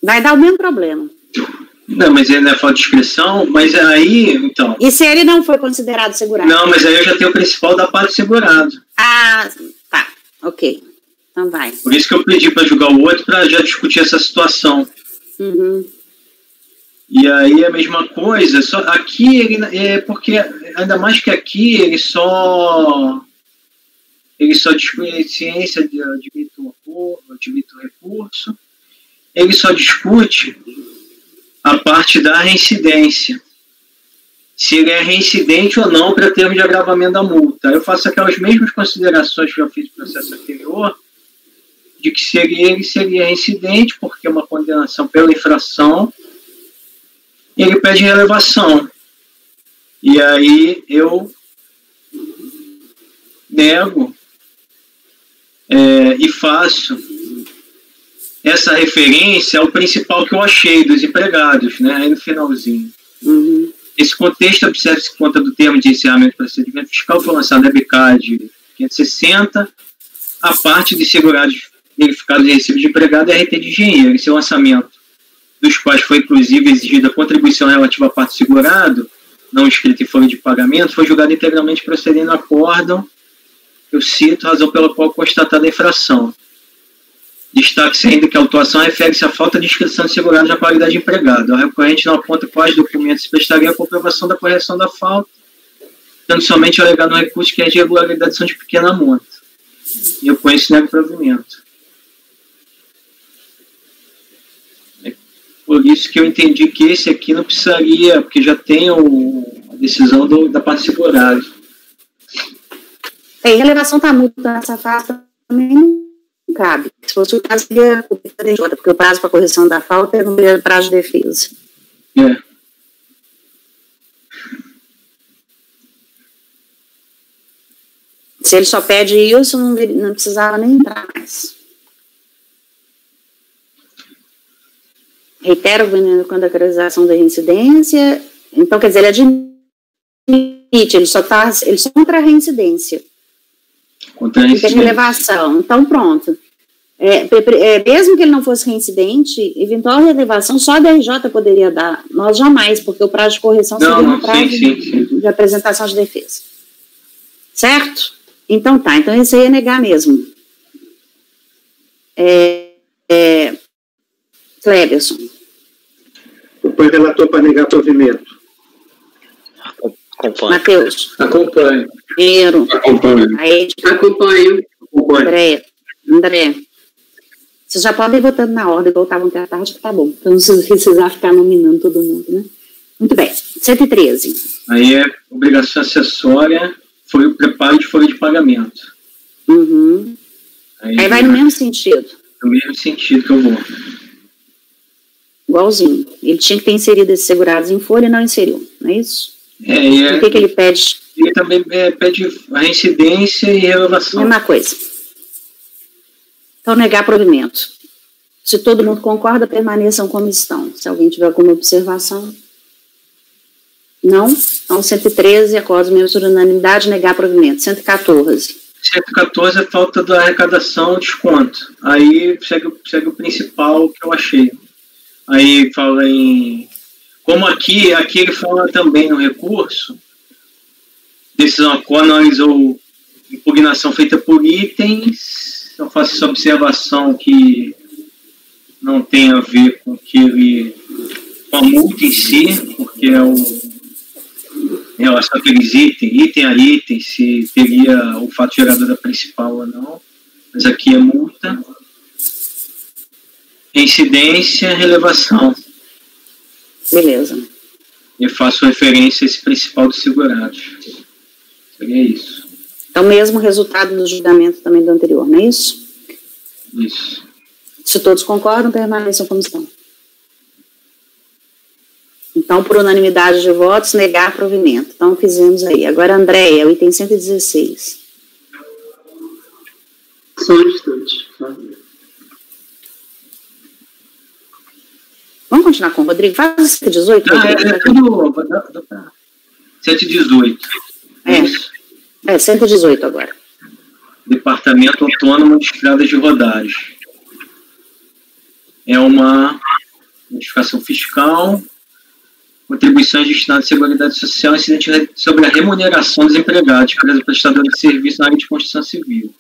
Vai dar o mesmo problema. Não, mas ele não é falta de inscrição, mas aí, então... E se ele não foi considerado segurado? Não, mas aí eu já tenho o principal da parte segurado. Ah, tá, ok. Então vai. Por isso que eu pedi para julgar o outro, para já discutir essa situação. Uhum. E aí a mesma coisa, só aqui ele porque ainda mais que aqui ele só discute ciência de admite o recurso, ele só discute a parte da reincidência, se ele é reincidente ou não para termos de agravamento da multa. Eu faço aquelas mesmas considerações que eu fiz no processo anterior, de que ele seria reincidente porque é uma condenação pela infração. Ele pede relevação. E aí eu nego e faço essa referência ao principal que eu achei dos empregados, né? Aí no finalzinho. Uhum. Esse contexto observa-se conta do termo de encerramento do procedimento fiscal foi lançado na BCAD 560, a parte de segurados verificados em recibo de empregado e RT de engenheiro. Esse lançamento, dos quais foi inclusive exigida a contribuição relativa à parte segurado, não escrita em folha de pagamento, foi julgado integralmente procedendo a acórdão, eu cito, razão pela qual constatada a infração. Destaque-se ainda que a autuação refere-se à falta de inscrição de segurado na qualidade de empregado. A recorrente não aponta quais documentos prestaria a comprovação da correção da falta, tendo somente alegado no recurso que as irregularidades são de pequena monta. E eu conheço nego provimento. Por isso que eu entendi que esse aqui não precisaria, porque já tem a decisão da parte segurada. Em relevação da multa nessa fase também não cabe. Se fosse o caso, seria porque o prazo para correção da falta é no prazo de defesa. Se ele só pede isso, não precisava nem entrar mais. Reitero quando a caracterização da reincidência. Então, quer dizer, ele admite, ele só contra a reincidência. Contra a reincidência. Relevação. Então, pronto. Mesmo que ele não fosse reincidente, eventual relevação só a DRJ poderia dar. Nós jamais, porque o prazo de correção seria um prazo de apresentação de defesa. Certo? Então tá, então esse aí é negar mesmo. Cleberson. O relator para negar provimento. Acompanho. Matheus. Acompanho. Pedro. Acompanho. André. Vocês já podem ir votando na ordem, voltavam até a tarde, que tá bom. Então não precisar ficar nominando todo mundo, né? Muito bem. 113. Aí é obrigação acessória, foi o preparo de folha de pagamento. Uhum. Aí vai no mesmo sentido. No mesmo sentido que eu vou. Igualzinho. Ele tinha que ter inserido esses segurados em folha e não inseriu, não é isso? O que ele pede? Ele também pede a reincidência e relevação. Mesma coisa. Então, negar provimento. Se todo mundo concorda, permaneçam como estão. Se alguém tiver alguma observação. Não? Então, 113, acordos membros por unanimidade, negar provimento. 114. 114 é falta da arrecadação, desconto. Aí segue o principal que eu achei. Aí fala em... Como aqui ele fala também no recurso, decisão acórdão analisou impugnação feita por itens. Eu faço essa observação que não tem a ver com a multa em si, porque em relação àqueles item a item, se teria o fato gerador da principal ou não. Mas aqui é multa, incidência, relevação. Beleza. Eu faço referência a esse principal dos segurados. Seria isso. Então, mesmo resultado do julgamento também do anterior, não é isso? Isso. Se todos concordam, permaneçam como estão. Então, por unanimidade de votos, negar provimento. Então, fizemos aí. Agora, Andréia, o item 116. Só um instante. Vamos continuar com o Rodrigo? Faz o 118. É tudo... 118. É 118 agora. Departamento Autônomo de Estradas de Rodagem. É uma notificação fiscal, contribuições destinadas à Seguridade Social, incidente sobre a remuneração dos empregados, empresa prestadora de serviço na área de construção civil.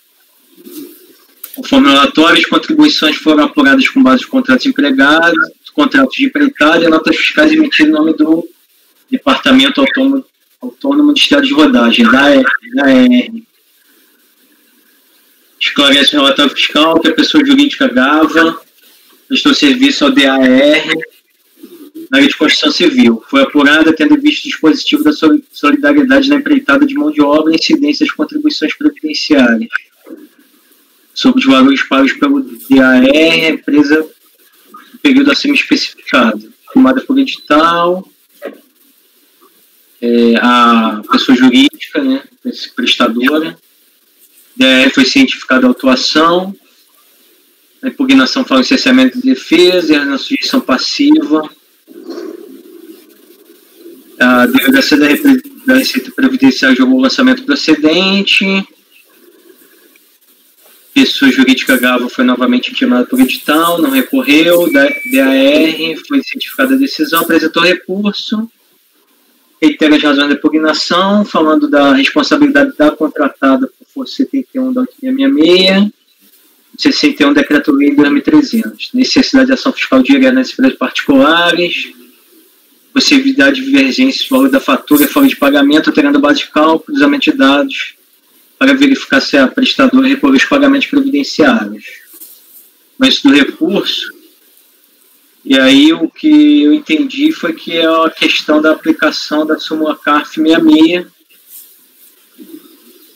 Conforme o relatório, as contribuições foram apuradas com base nos contratos de empregados, contratos de empreitada e notas fiscais emitidas em nome do Departamento Autônomo de Estradas de Rodagem, da ER. Esclarece o relatório fiscal que a pessoa jurídica Gava prestou serviço ao DAR na área de construção civil. Foi apurada tendo visto o dispositivo da solidariedade na empreitada de mão de obra e incidência das contribuições previdenciárias. Sobre os valores pagos pelo DAR, a empresa no período acima especificado. Formada por edital, a pessoa jurídica, né, prestadora. DAR foi cientificada a autuação. A impugnação fala em cessamento de defesa e a sujeição passiva. A delegacia da Receita Previdenciária jogou o lançamento procedente. Pessoa jurídica Gava foi novamente intimada por edital, não recorreu. DAR foi cientificada a decisão, apresentou recurso. Reitera as razões da impugnação, falando da responsabilidade da contratada por força 71 da 8666, 61 Decreto-Lei 2300. Necessidade de ação fiscal direta nas empresas particulares, possibilidade de divergência do valor da fatura e folha de pagamento, alterando a base de cálculo, cruzamento de dados, para verificar se a prestadora recolheu os pagamentos previdenciários. Mas do recurso, e aí o que eu entendi foi que é a questão da aplicação da súmula CARF 66,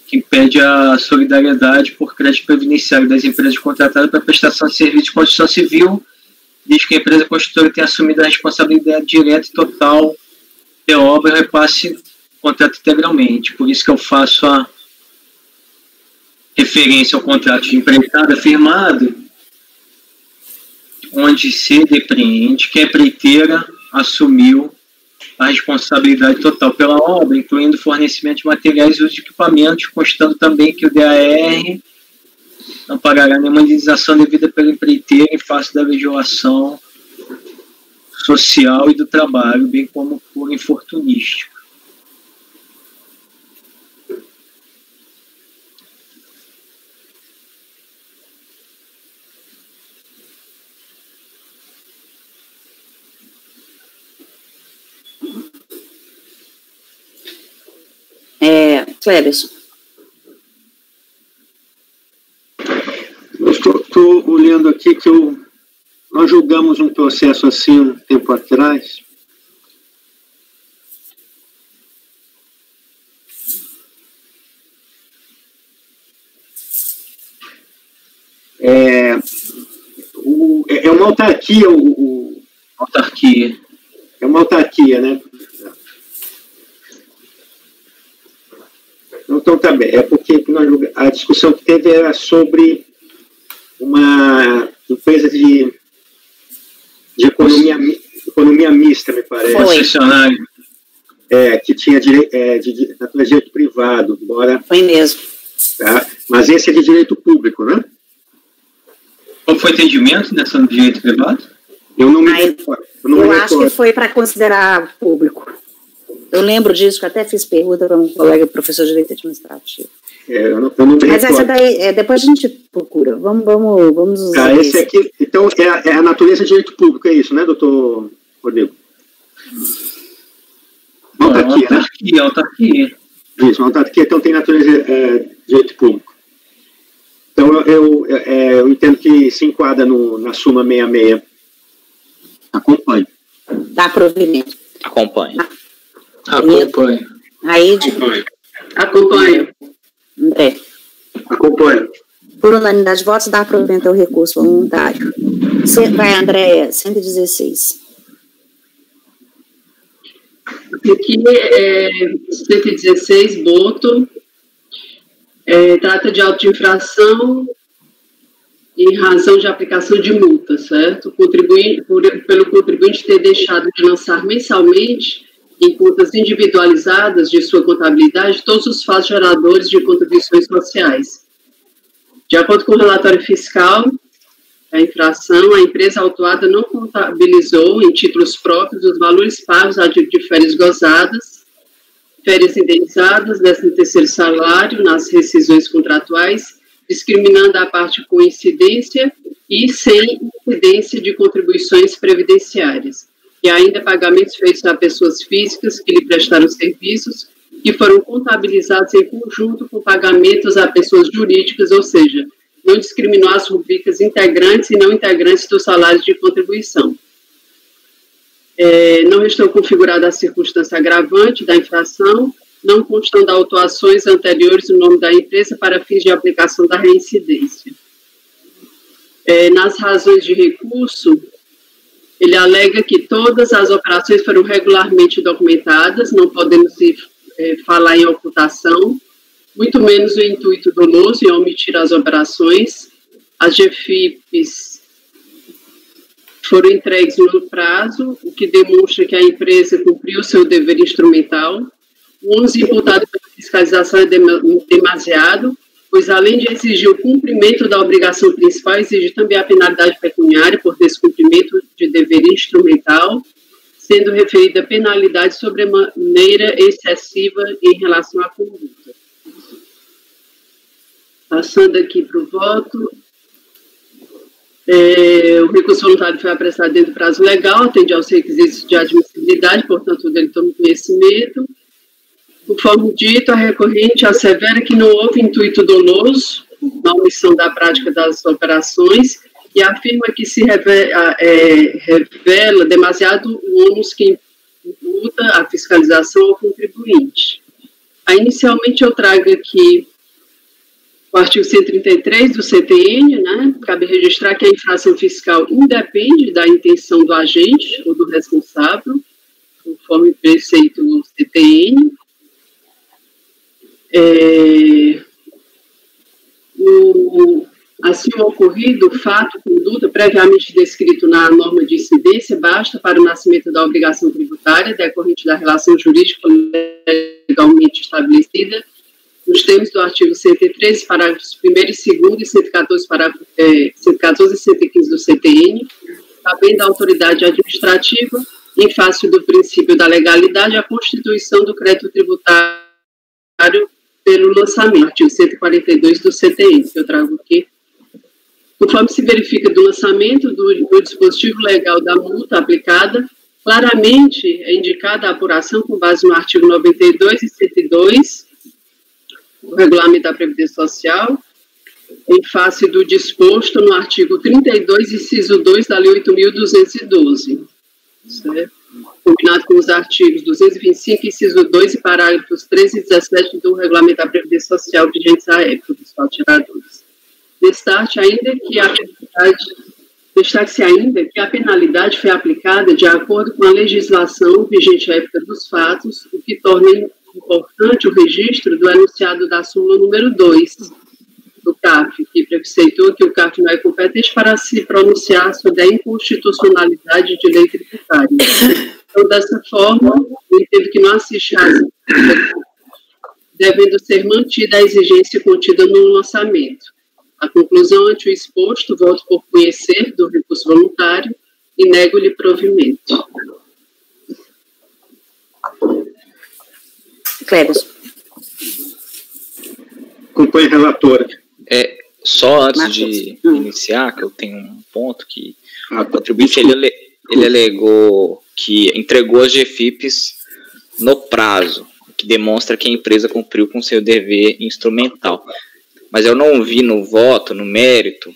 que impede a solidariedade por crédito previdenciário das empresas contratadas para prestação de serviço de construção civil, desde que a empresa construtora tenha assumido a responsabilidade direta e total da obra e repasse o contrato integralmente. Por isso que eu faço a referência ao contrato de empreitada firmado, onde se depreende que a empreiteira assumiu a responsabilidade total pela obra, incluindo fornecimento de materiais e uso de equipamentos, constando também que o DAR não pagará nenhuma indenização devida pela empreiteira em face da legislação social e do trabalho, bem como por infortunístico. Cléberson. Eu estou olhando aqui que nós julgamos um processo assim um tempo atrás. É uma autarquia. Autarquia. É uma autarquia, né? Então, tá bem. É porque a discussão que teve era sobre uma empresa de economia mista, me parece. Concessionário. Que tinha direito privado, embora... Foi mesmo. Tá? Mas esse é de direito público, né? Qual foi o entendimento nessa de direito privado? Eu não me recordo. Eu acho que foi para considerar público. Eu lembro disso, que até fiz pergunta para um colega professor de direito administrativo. Eu não me Mas essa daí, depois a gente procura. Vamos usar esse aqui. Então, é a natureza de direito público, é isso, né, doutor Rodrigo? Autarquia. Isso, uma autarquia, então tem natureza de direito público. Então, eu entendo que se enquadra na súmula 66. Acompanho. Dá provimento. Acompanho. Acompanho. Aí, Acompanho. Por unanimidade de votos, dá provimento ao recurso voluntário. Vai, Andréia, 116. Aqui é 116, Boto. Trata de auto de infração em razão de aplicação de multa, certo? Pelo contribuinte ter deixado de lançar mensalmente em contas individualizadas de sua contabilidade todos os fatos geradores de contribuições sociais. De acordo com o relatório fiscal da infração, a empresa autuada não contabilizou em títulos próprios os valores pagos de férias gozadas, férias indenizadas, 13º salário nas rescisões contratuais, discriminando a parte com incidência e sem incidência de contribuições previdenciárias, e ainda pagamentos feitos a pessoas físicas que lhe prestaram serviços, que foram contabilizados em conjunto com pagamentos a pessoas jurídicas, ou seja, não discriminou as rubricas integrantes e não integrantes dos salários de contribuição. Não restou configurada a circunstância agravante da infração, não constando autuações anteriores no nome da empresa para fins de aplicação da reincidência. Nas razões de recurso, ele alega que todas as operações foram regularmente documentadas, não podemos falar em ocultação, muito menos o intuito doloso em omitir as operações. As GFIPs foram entregues no prazo, o que demonstra que a empresa cumpriu seu dever instrumental. O ônus imputado pela fiscalização é demasiado, pois além de exigir o cumprimento da obrigação principal, exige também a penalidade pecuniária por descumprimento de dever instrumental, sendo referida penalidade sobremaneira excessiva em relação à conduta. Passando aqui para o voto, o recurso voluntário foi apressado dentro do prazo legal, atende aos requisitos de admissibilidade, portanto, dele toma conhecimento. Conforme dito, a recorrente assevera que não houve intuito doloso na omissão da prática das operações e afirma que se revela demasiado o ônus que imputa a fiscalização ao contribuinte. Inicialmente, eu trago aqui o artigo 133 do CTN, né? Cabe registrar que a infração fiscal independe da intenção do agente ou do responsável, conforme preceito do CTN. Assim ocorrido, o fato, conduta previamente descrito na norma de incidência, basta para o nascimento da obrigação tributária decorrente da relação jurídica legalmente estabelecida, nos termos do artigo 113, parágrafos 1º e 2º e 114, 114 e 115 do CTN, cabendo à autoridade administrativa, em face do princípio da legalidade, a constituição do crédito tributário pelo lançamento, artigo 142 do CTN, que eu trago aqui. Conforme se verifica do lançamento do dispositivo legal da multa aplicada, claramente é indicada a apuração com base no artigo 92 e 102 do Regulamento da Previdência Social, em face do disposto no artigo 32, inciso 2 da Lei 8.212, certo? Combinado com os artigos 225, inciso 2 e parágrafos 13 e 17 do Regulamento da Previdência Social vigentes à época dos fatiradores. Destaque-se ainda que a penalidade foi aplicada de acordo com a legislação vigente à época dos fatos, o que torna importante o registro do enunciado da súmula número 2 do CARF, que preceitou que o CARF não é competente para se pronunciar sobre a inconstitucionalidade de lei tributária. Então, dessa forma, eu entendo que não assiste às devendo ser mantida a exigência contida no lançamento. A conclusão, ante o exposto, voto por conhecer do recurso voluntário e nego-lhe provimento. Cléber. Acompanhe a relatora. Só antes de iniciar, que eu tenho um ponto que o contribuinte ele alegou que entregou as GFIPs no prazo, que demonstra que a empresa cumpriu com seu dever instrumental. Mas eu não vi no voto, no mérito,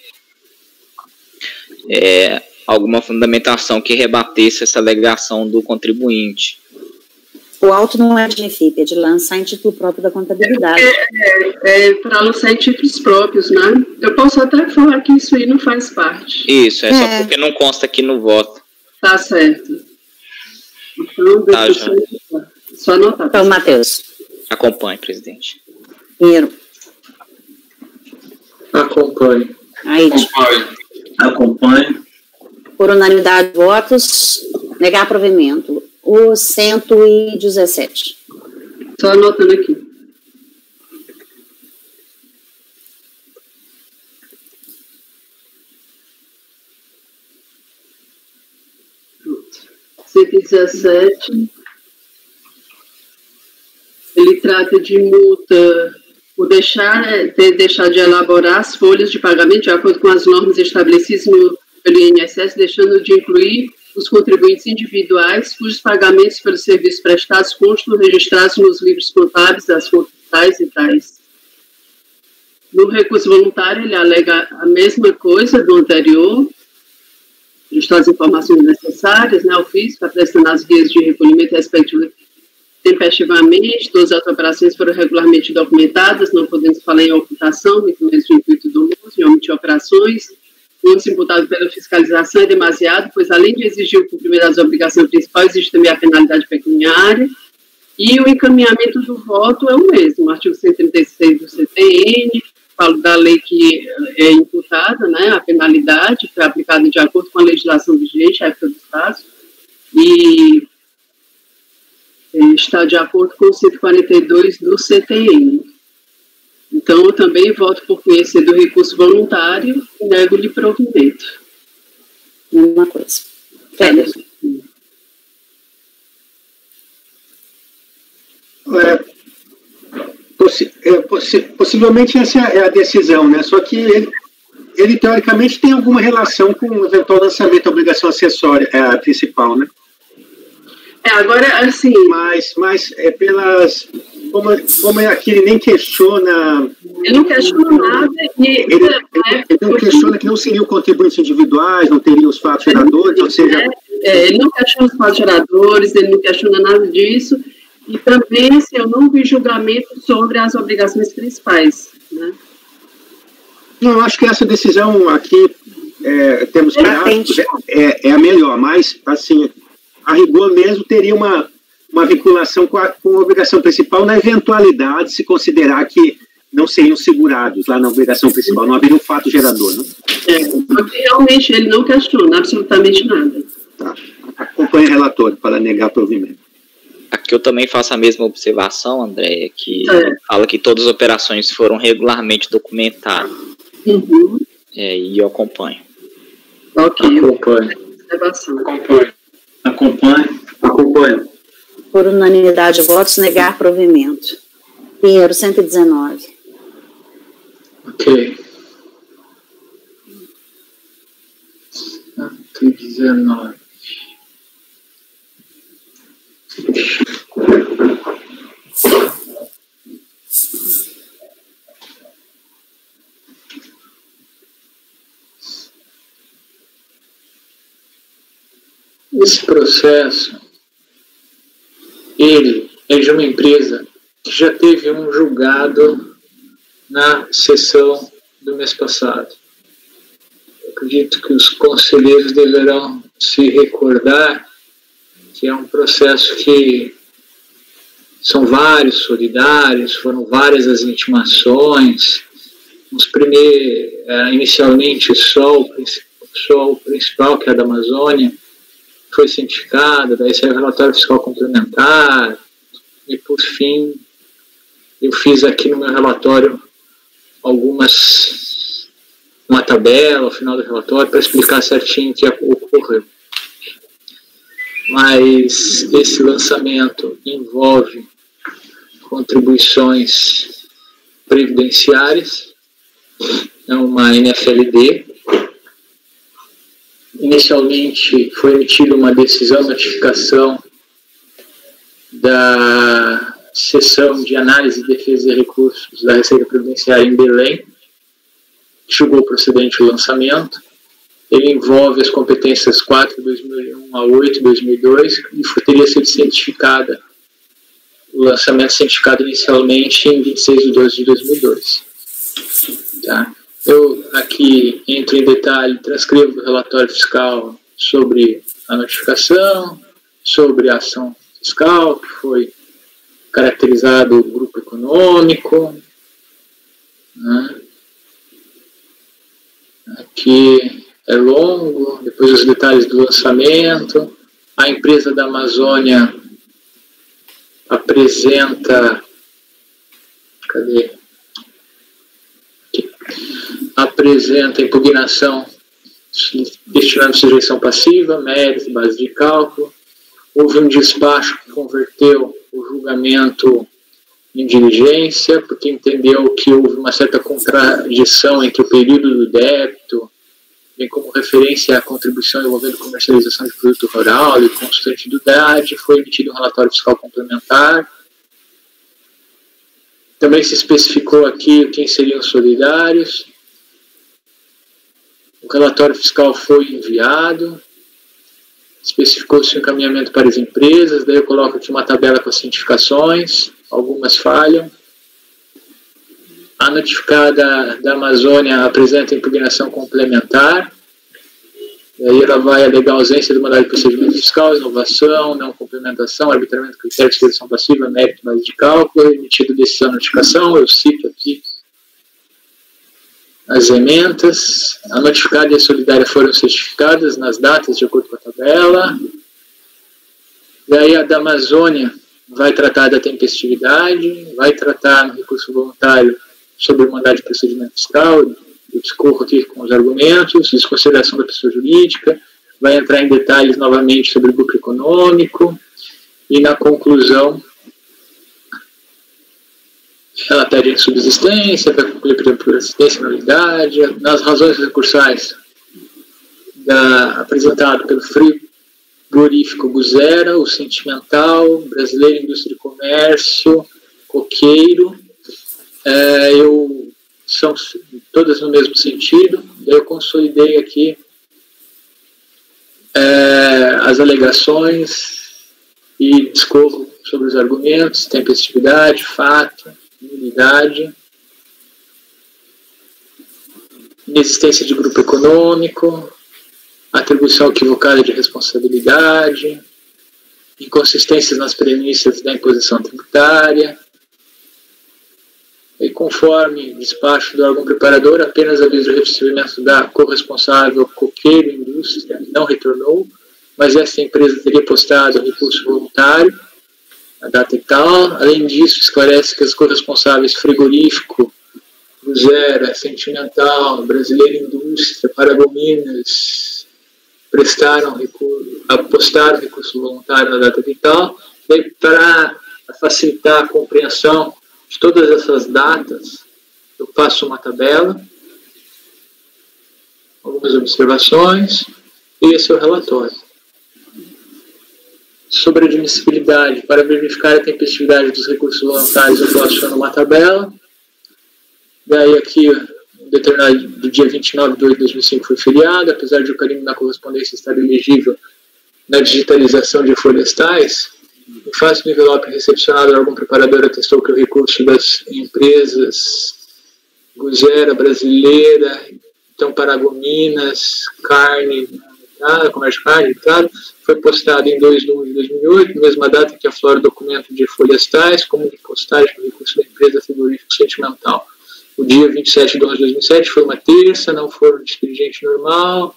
alguma fundamentação que rebatesse essa alegação do contribuinte. O auto não é de GFIP, é de lançar em título próprio da contabilidade. É para lançar em títulos próprios, né? Eu posso até falar que isso aí não faz parte. Isso, só porque não consta aqui no voto. Tá certo. Então, deixa eu só anotar. Então, Matheus. Acompanhe, presidente. Pinheiro. Acompanhe. Acompanhe. Por unanimidade de votos, negar provimento. O 117. Só anotando aqui. Pronto. 117. Ele trata de multa por ter deixado de elaborar as folhas de pagamento de acordo com as normas estabelecidas pelo INSS, deixando de incluir os contribuintes individuais cujos pagamentos pelos serviços prestados constam registrados nos livros contábeis das fontes tais e tais. No recurso voluntário, ele alega a mesma coisa do anterior, registrar as informações necessárias, né, ao físico, apresentando as guias de recolhimento respectivamente. Tempestivamente, todas as operações foram regularmente documentadas, não podemos falar em ocultação, muito menos de intuito doloso, em omitir operações. O ônus imputado pela fiscalização é demasiado, pois além de exigir o cumprimento das obrigações principais, existe também a penalidade pecuniária. E o encaminhamento do voto é o mesmo, o artigo 136 do CTN, falo da lei que é imputada, né, a penalidade foi aplicada de acordo com a legislação vigente, a época do Estado, e está de acordo com o 142 do CTN. Então, eu também voto por conhecer do recurso voluntário e nego-lhe provimento. Mesma coisa. Possivelmente essa é a decisão, né? Só que ele teoricamente tem alguma relação com o eventual lançamento da obrigação acessória, a principal, né? Agora, assim... Mas é pelas... Como é aqui, ele nem questiona... Ele não questiona nada. Ele não questiona que não seriam contribuintes individuais, não teriam os fatos geradores, ou seja... ele não questiona os fatos geradores, ele não questiona nada disso. E também, assim, eu não vi julgamento sobre as obrigações principais, né? Não, eu acho que essa decisão aqui, temos gráficos, é a melhor, mas, assim... A rigor mesmo teria uma vinculação com a obrigação principal na eventualidade de se considerar que não seriam segurados lá na obrigação principal, não haveria um fato gerador, né? Porque realmente ele não questiona absolutamente nada. Tá. Acompanhe o relator para negar provimento. Aqui eu também faço a mesma observação, Andréia, que fala que todas as operações foram regularmente documentadas. Uhum. E eu acompanho. Ok. Acompanho. Acompanho. Por unanimidade de votos, negar provimento. Pinheiro, 119. Ok. 119. Esse processo, ele é de uma empresa que já teve um julgado na sessão do mês passado. Eu acredito que os conselheiros deverão se recordar que é um processo que são vários solidários, foram várias as intimações. Inicialmente só o principal, que é da Amazônia, foi cientificado, daí saiu o relatório fiscal complementar, e por fim eu fiz aqui no meu relatório uma tabela ao final do relatório para explicar certinho o que ocorreu. Mas esse lançamento envolve contribuições previdenciárias, é uma NFLD. Inicialmente foi emitida uma decisão, notificação da Seção de Análise, Defesa e Recursos da Receita Previdenciária em Belém, que julgou procedente o lançamento. Ele envolve as competências 4 de 2001 a 8 de 2002 e teria sido cientificada o lançamento cientificado inicialmente em 26 de 12 de 2002. Tá? Eu aqui entro em detalhe, transcrevo o relatório fiscal sobre a notificação, sobre a ação fiscal, que foi caracterizado o grupo econômico, né? Aqui é longo, depois os detalhes do lançamento. A empresa da Amazônia apresenta, cadê? Aqui. Apresenta impugnação destinando sujeição passiva, mérito, base de cálculo. Houve um despacho que converteu o julgamento em diligência, porque entendeu que houve uma certa contradição entre o período do débito, bem como referência à contribuição envolvendo comercialização de produto rural e constitutividade. Foi emitido um relatório fiscal complementar. Também se especificou aqui quem seriam os solidários. O relatório fiscal foi enviado. Especificou-se o encaminhamento para as empresas. Daí eu coloco aqui uma tabela com as cientificações. Algumas falham. A notificada da Amazônia apresenta impugnação complementar. E aí ela vai alegar ausência do mandado de procedimento fiscal, inovação, não complementação, arbitramento de critérios de seleção passiva, mérito, base de cálculo, emitido decisão de notificação. Eu cito aqui as ementas. A notificada e a solidária foram certificadas nas datas de acordo com a tabela. E aí a da Amazônia vai tratar da tempestividade, vai tratar no recurso voluntário sobre o mandado de procedimento fiscal. Eu discorro aqui com os argumentos, desconsideração da pessoa jurídica, vai entrar em detalhes novamente sobre o grupo econômico, e na conclusão ela pede subsistência, vai concluir por assistência na unidade. Nas razões recursais apresentado pelo frigorífico Guzera, o Sentimental, Brasileira Indústria de Comércio, Coqueiro, são todas no mesmo sentido. Eu consolidei aqui as alegações e discorro sobre os argumentos: tempestividade, fato, nulidade, inexistência de grupo econômico, atribuição equivocada de responsabilidade, inconsistências nas premissas da imposição tributária. E conforme despacho do órgão preparador, apenas aviso o recebimento da corresponsável Coqueiro Indústria não retornou, mas essa empresa teria postado recurso voluntário, a data e tal. Além disso, esclarece que as corresponsáveis frigorífico, Guzera, Sentimental, Brasileira Indústria, Paragominas, postaram recurso voluntário na data e tal. E para facilitar a compreensão de todas essas datas, eu faço uma tabela, algumas observações, e esse é o relatório. Sobre a admissibilidade, para verificar a tempestividade dos recursos voluntários, eu relaciono uma tabela. Daí aqui, determinado do dia 29 de 8 de 2005 foi feriado, apesar de o carimbo na correspondência estar elegível na digitalização de florestais. Em face do envelope recepcionado, o órgão preparador atestou que o recurso das empresas Guzera, Brasileira, então Paragominas, Carne, Comércio Carne, foi postado em 2 de 1 de 2008, mesma data que aflora o documento de florestais, como de postagem do recurso da empresa frigorífico Sentimental. O dia 27 de 11 de 2007 foi uma terça, não foram de expediente normal,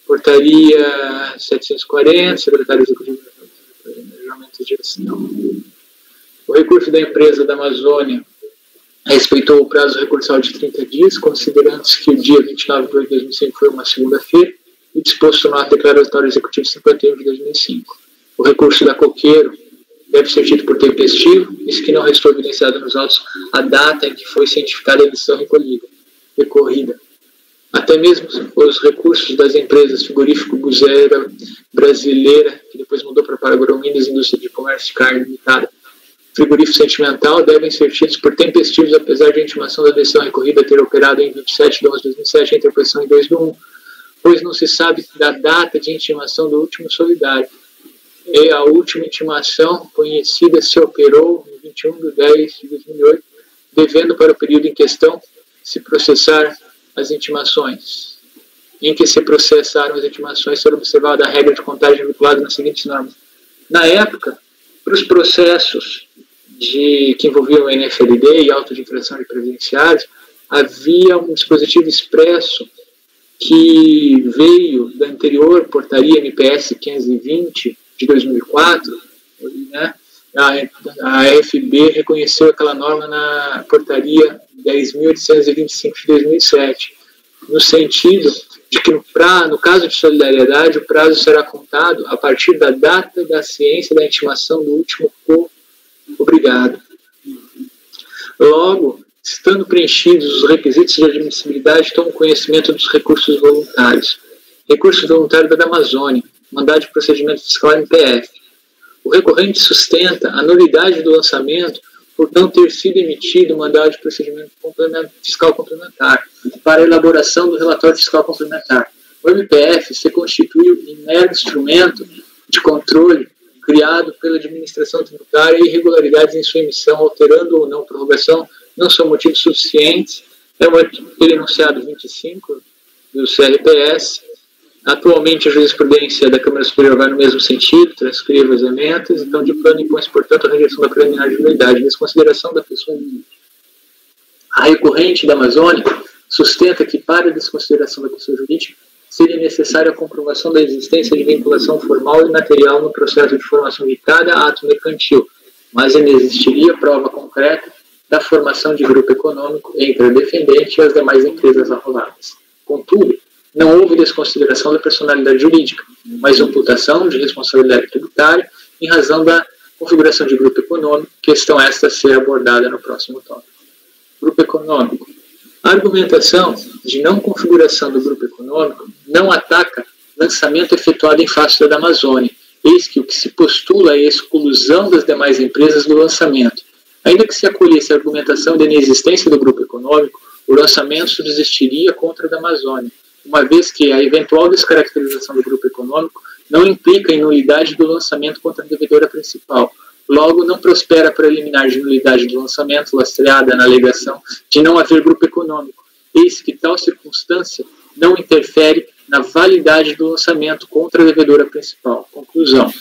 portaria 740, secretário executivo de gestão. O recurso da empresa da Amazônia respeitou o prazo recursal de 30 dias, considerando-se que o dia 29 de 8 de 2005 foi uma segunda-feira, e disposto no ato declaratório executivo 51 de 2005. O recurso da Coqueiro deve ser tido por tempestivo, isso que não restou evidenciado nos autos a data em que foi cientificada a decisão recorrida. Até mesmo os recursos das empresas frigorífico Guzera, Brasileira, que depois mudou para Paragominas, Indústria de Comércio de Carne Limitada, frigorífico Sentimental, devem ser tidos por tempestivos, apesar de a intimação da decisão recorrida ter operado em 27 de 11 de 2007 e a interposição em 2 de 1, pois não se sabe da data de intimação do último solidário. E a última intimação conhecida se operou em 21/10/2008, devendo para o período em questão se processar as intimações. Em que se processaram as intimações, será observada a regra de contagem vinculada nas seguintes normas. Na época, para os processos que envolviam o NFLD e auto de infração de previdenciários, havia um dispositivo expresso que veio da anterior portaria MPS 520 de 2004, né? A AFB reconheceu aquela norma na portaria 10.825 de 2007, no sentido de que no caso de solidariedade o prazo será contado a partir da data da ciência da intimação do último obrigado. Logo, estando preenchidos os requisitos de admissibilidade, toma conhecimento dos recursos voluntários. Recurso voluntário da Amazônia, mandado de procedimento fiscal MPF. O recorrente sustenta a nulidade do lançamento por não ter sido emitido o mandado de procedimento fiscal complementar para a elaboração do relatório fiscal complementar. O MPF se constituiu em mero instrumento de controle criado pela administração tributária e irregularidades em sua emissão, alterando ou não prorrogação, não são motivos suficientes. É o enunciado 25 do CRPS. Atualmente, a jurisprudência da Câmara Superior vai no mesmo sentido, transcreve as emendas, então de plano impõe-se, portanto, a rejeição da preliminar de nulidade, desconsideração da pessoa. A recorrente da Amazônia sustenta que, para a desconsideração da pessoa jurídica, seria necessária a comprovação da existência de vinculação formal e material no processo de formação de cada ato mercantil, mas não existiria prova concreta da formação de grupo econômico entre a defendente e as demais empresas arroladas. Contudo, não houve desconsideração da personalidade jurídica, mas imputação de responsabilidade tributária em razão da configuração de grupo econômico, questão esta a ser abordada no próximo tópico. Grupo econômico. A argumentação de não configuração do grupo econômico não ataca lançamento efetuado em face da Amazônia, eis que o que se postula é a exclusão das demais empresas do lançamento. Ainda que se acolhesse a argumentação da inexistência do grupo econômico, o lançamento subsistiria contra a da Amazônia, uma vez que a eventual descaracterização do grupo econômico não implica em nulidade do lançamento contra a devedora principal. Logo, não prospera a preliminar de nulidade do lançamento, lastreada na alegação de não haver grupo econômico, eis que tal circunstância não interfere na validade do lançamento contra a devedora principal. Conclusão.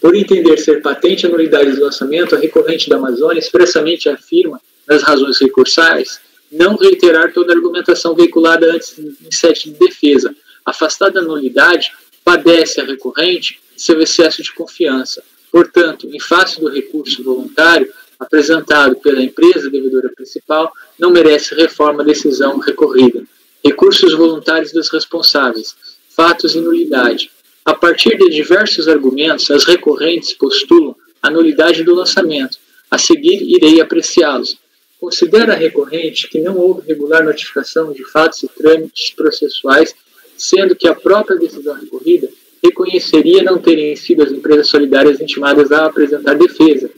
Por entender ser patente a nulidade do lançamento, a recorrente da Amazônia expressamente afirma, nas razões recursais, não reiterar toda a argumentação veiculada antes em sede de defesa. Afastada da nulidade, padece a recorrente seu excesso de confiança. Portanto, em face do recurso voluntário apresentado pela empresa devedora principal, não merece reforma a decisão recorrida. Recursos voluntários dos responsáveis. Fatos e nulidade. A partir de diversos argumentos, as recorrentes postulam a nulidade do lançamento. A seguir, irei apreciá-los. Considera a recorrente que não houve regular notificação de fatos e trâmites processuais, sendo que a própria decisão recorrida reconheceria não terem sido as empresas solidárias intimadas a apresentar defesa.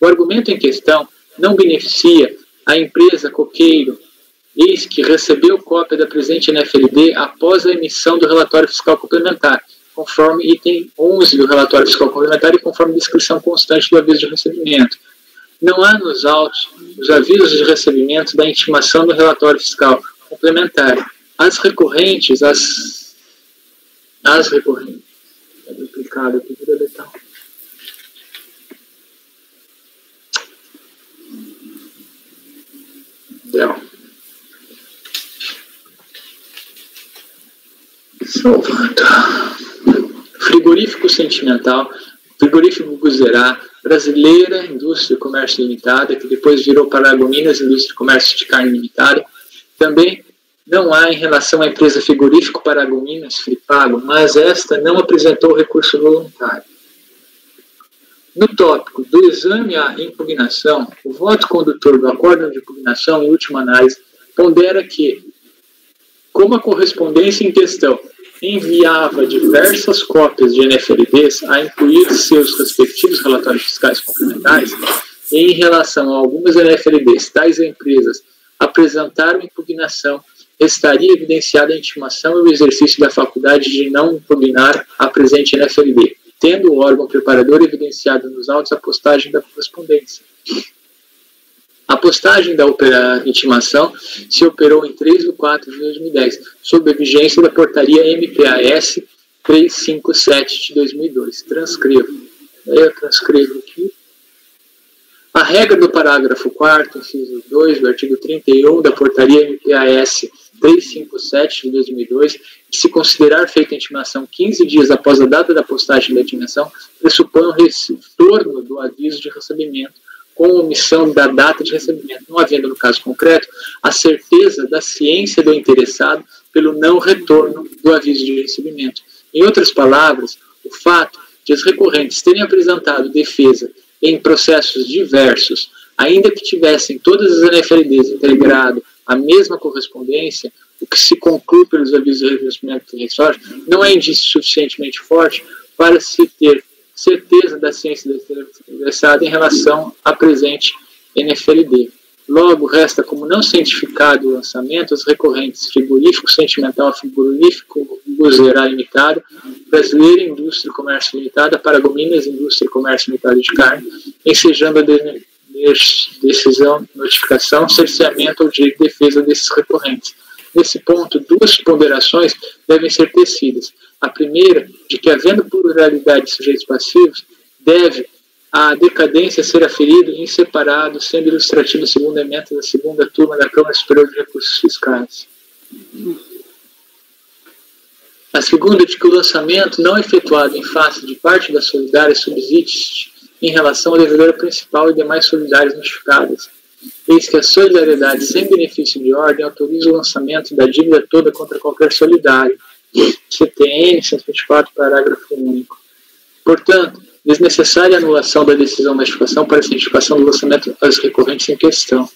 O argumento em questão não beneficia a empresa Coqueiro, eis que recebeu cópia da presente NFLD após a emissão do relatório fiscal complementar, conforme item 11 do relatório fiscal complementar e conforme descrição constante do aviso de recebimento. Não há nos autos os avisos de recebimento da intimação do relatório fiscal complementar. As recorrentes, é duplicado aqui, vou deletar. Salvando. Frigorífico Sentimental, Frigorífico Guzerá, Brasileira Indústria e Comércio Limitada, que depois virou Paragominas Indústria e Comércio de Carne Limitada. Também não há em relação à empresa Frigorífico Paragominas, Fripago, mas esta não apresentou recurso voluntário. No tópico do exame à impugnação, o voto condutor do acórdão de impugnação, em última análise, pondera que, como a correspondência em questão enviava diversas cópias de NFLDs a incluir seus respectivos relatórios fiscais complementares, e em relação a algumas NFLDs, tais empresas apresentaram impugnação, estaria evidenciada a intimação e o exercício da faculdade de não impugnar a presente NFLD. tendo o órgão preparador evidenciado nos autos a postagem da correspondência. A postagem da intimação se operou em 3 de 4 de 2010, sob a vigência da portaria MPAS 357 de 2002. Transcrevo. Eu transcrevo aqui. A regra do parágrafo 4º, inciso 2, do artigo 31 da portaria MPAS 357 de 2002, de se considerar feita a intimação 15 dias após a data da postagem da intimação, pressupõe o retorno do aviso de recebimento com omissão da data de recebimento, não havendo, no caso concreto, a certeza da ciência do interessado pelo não retorno do aviso de recebimento. Em outras palavras, o fato de os recorrentes terem apresentado defesa em processos diversos, ainda que tivessem todas as NFLDs integrado a mesma correspondência, o que se conclui pelos avisos de recebimento território, não é indício suficientemente forte para se ter certeza da ciência interessada em relação à presente NFLD. Logo, resta como não cientificado o lançamento os recorrentes frigorífico sentimental, frigorífico Guzerá Limitado, Brasileira Indústria e Comércio Limitada, Paragominas Indústria e Comércio Limitado de Carne, ensejando a decisão, notificação, cerceamento ou direito de defesa desses recorrentes. Nesse ponto, duas ponderações devem ser tecidas. A primeira, de que, havendo pluralidade de sujeitos passivos, deve a decadência ser aferida em separado, sendo ilustrativo o segundo emento da segunda turma da Câmara Superior de Recursos Fiscais. A segunda, de que o lançamento não efetuado em face de parte da solidária subsiste em relação ao devedor principal e demais solidárias notificadas, eis que a solidariedade sem benefício de ordem autoriza o lançamento da dívida toda contra qualquer solidário. CTN 124, parágrafo único. Portanto, desnecessária a anulação da decisão de notificação para a cientificação do lançamento aos recorrentes em questão.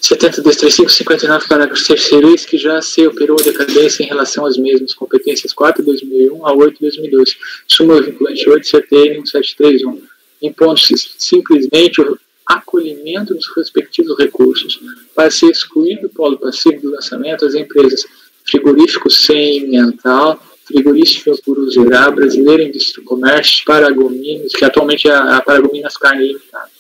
723559, parágrafo 3º, eis que já se operou a decadência em relação às mesmas competências 4 de 2001 a 8 de 2002, súmula vinculante 8, CTN 1731, impondo-se simplesmente o acolhimento dos respectivos recursos para ser excluído do polo passivo do lançamento as empresas Frigorífico Semimental, Frigorífico Guzerá, Brasileira Indústria e Comércio, Paragominas, que atualmente é a Paragominas Carne Limitada.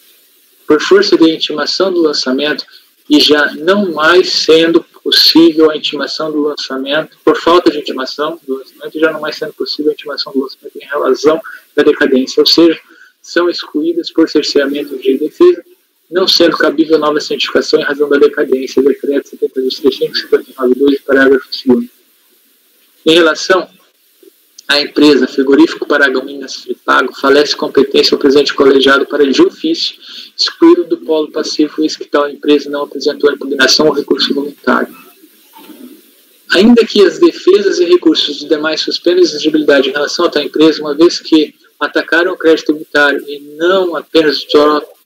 Por força da intimação do lançamento, e já não mais sendo possível a intimação do lançamento, por falta de intimação do lançamento, e já não mais sendo possível a intimação do lançamento em razão da decadência, ou seja, são excluídas por cerceamento de defesa, não sendo cabível nova cientificação em razão da decadência, decreto 723559.2, parágrafo 2º. Em relação à empresa Frigorífico Paragominas Fripago, falece competência ao presente colegiado para de ofício excluído do polo passivo, eis que tal empresa não apresentou impugnação ou recurso voluntário. Ainda que as defesas e recursos dos demais suspendam a exigibilidade em relação a tal empresa, uma vez que atacaram o crédito tributário e não apenas o próprio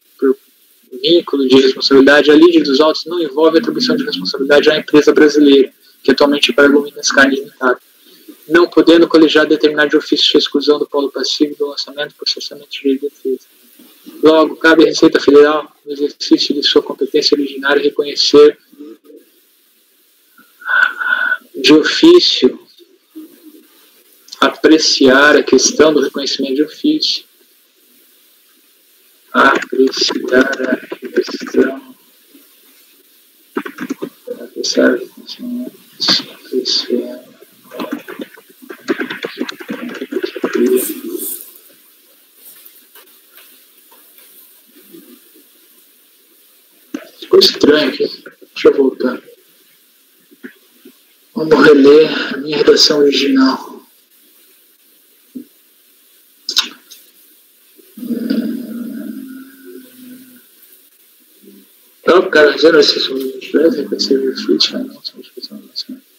vínculo de responsabilidade, a lide dos autos não envolve a atribuição de responsabilidade à empresa brasileira, que atualmente é Paragominas Carne Limitada, não podendo o colegiado determinar de ofício a exclusão do polo passivo do lançamento por cessamento de defesa. Logo, cabe à Receita Federal, no exercício de sua competência originária, reconhecer de ofício, apreciar a questão do reconhecimento de ofício, apreciar a questão, apreciar ficou estranho aqui, deixa eu voltar. Vamos reler a minha redação original. Então, o cara dizendo assim, sobre o diverso, reconhecer o efeito, não, sobre a questão do lançamento.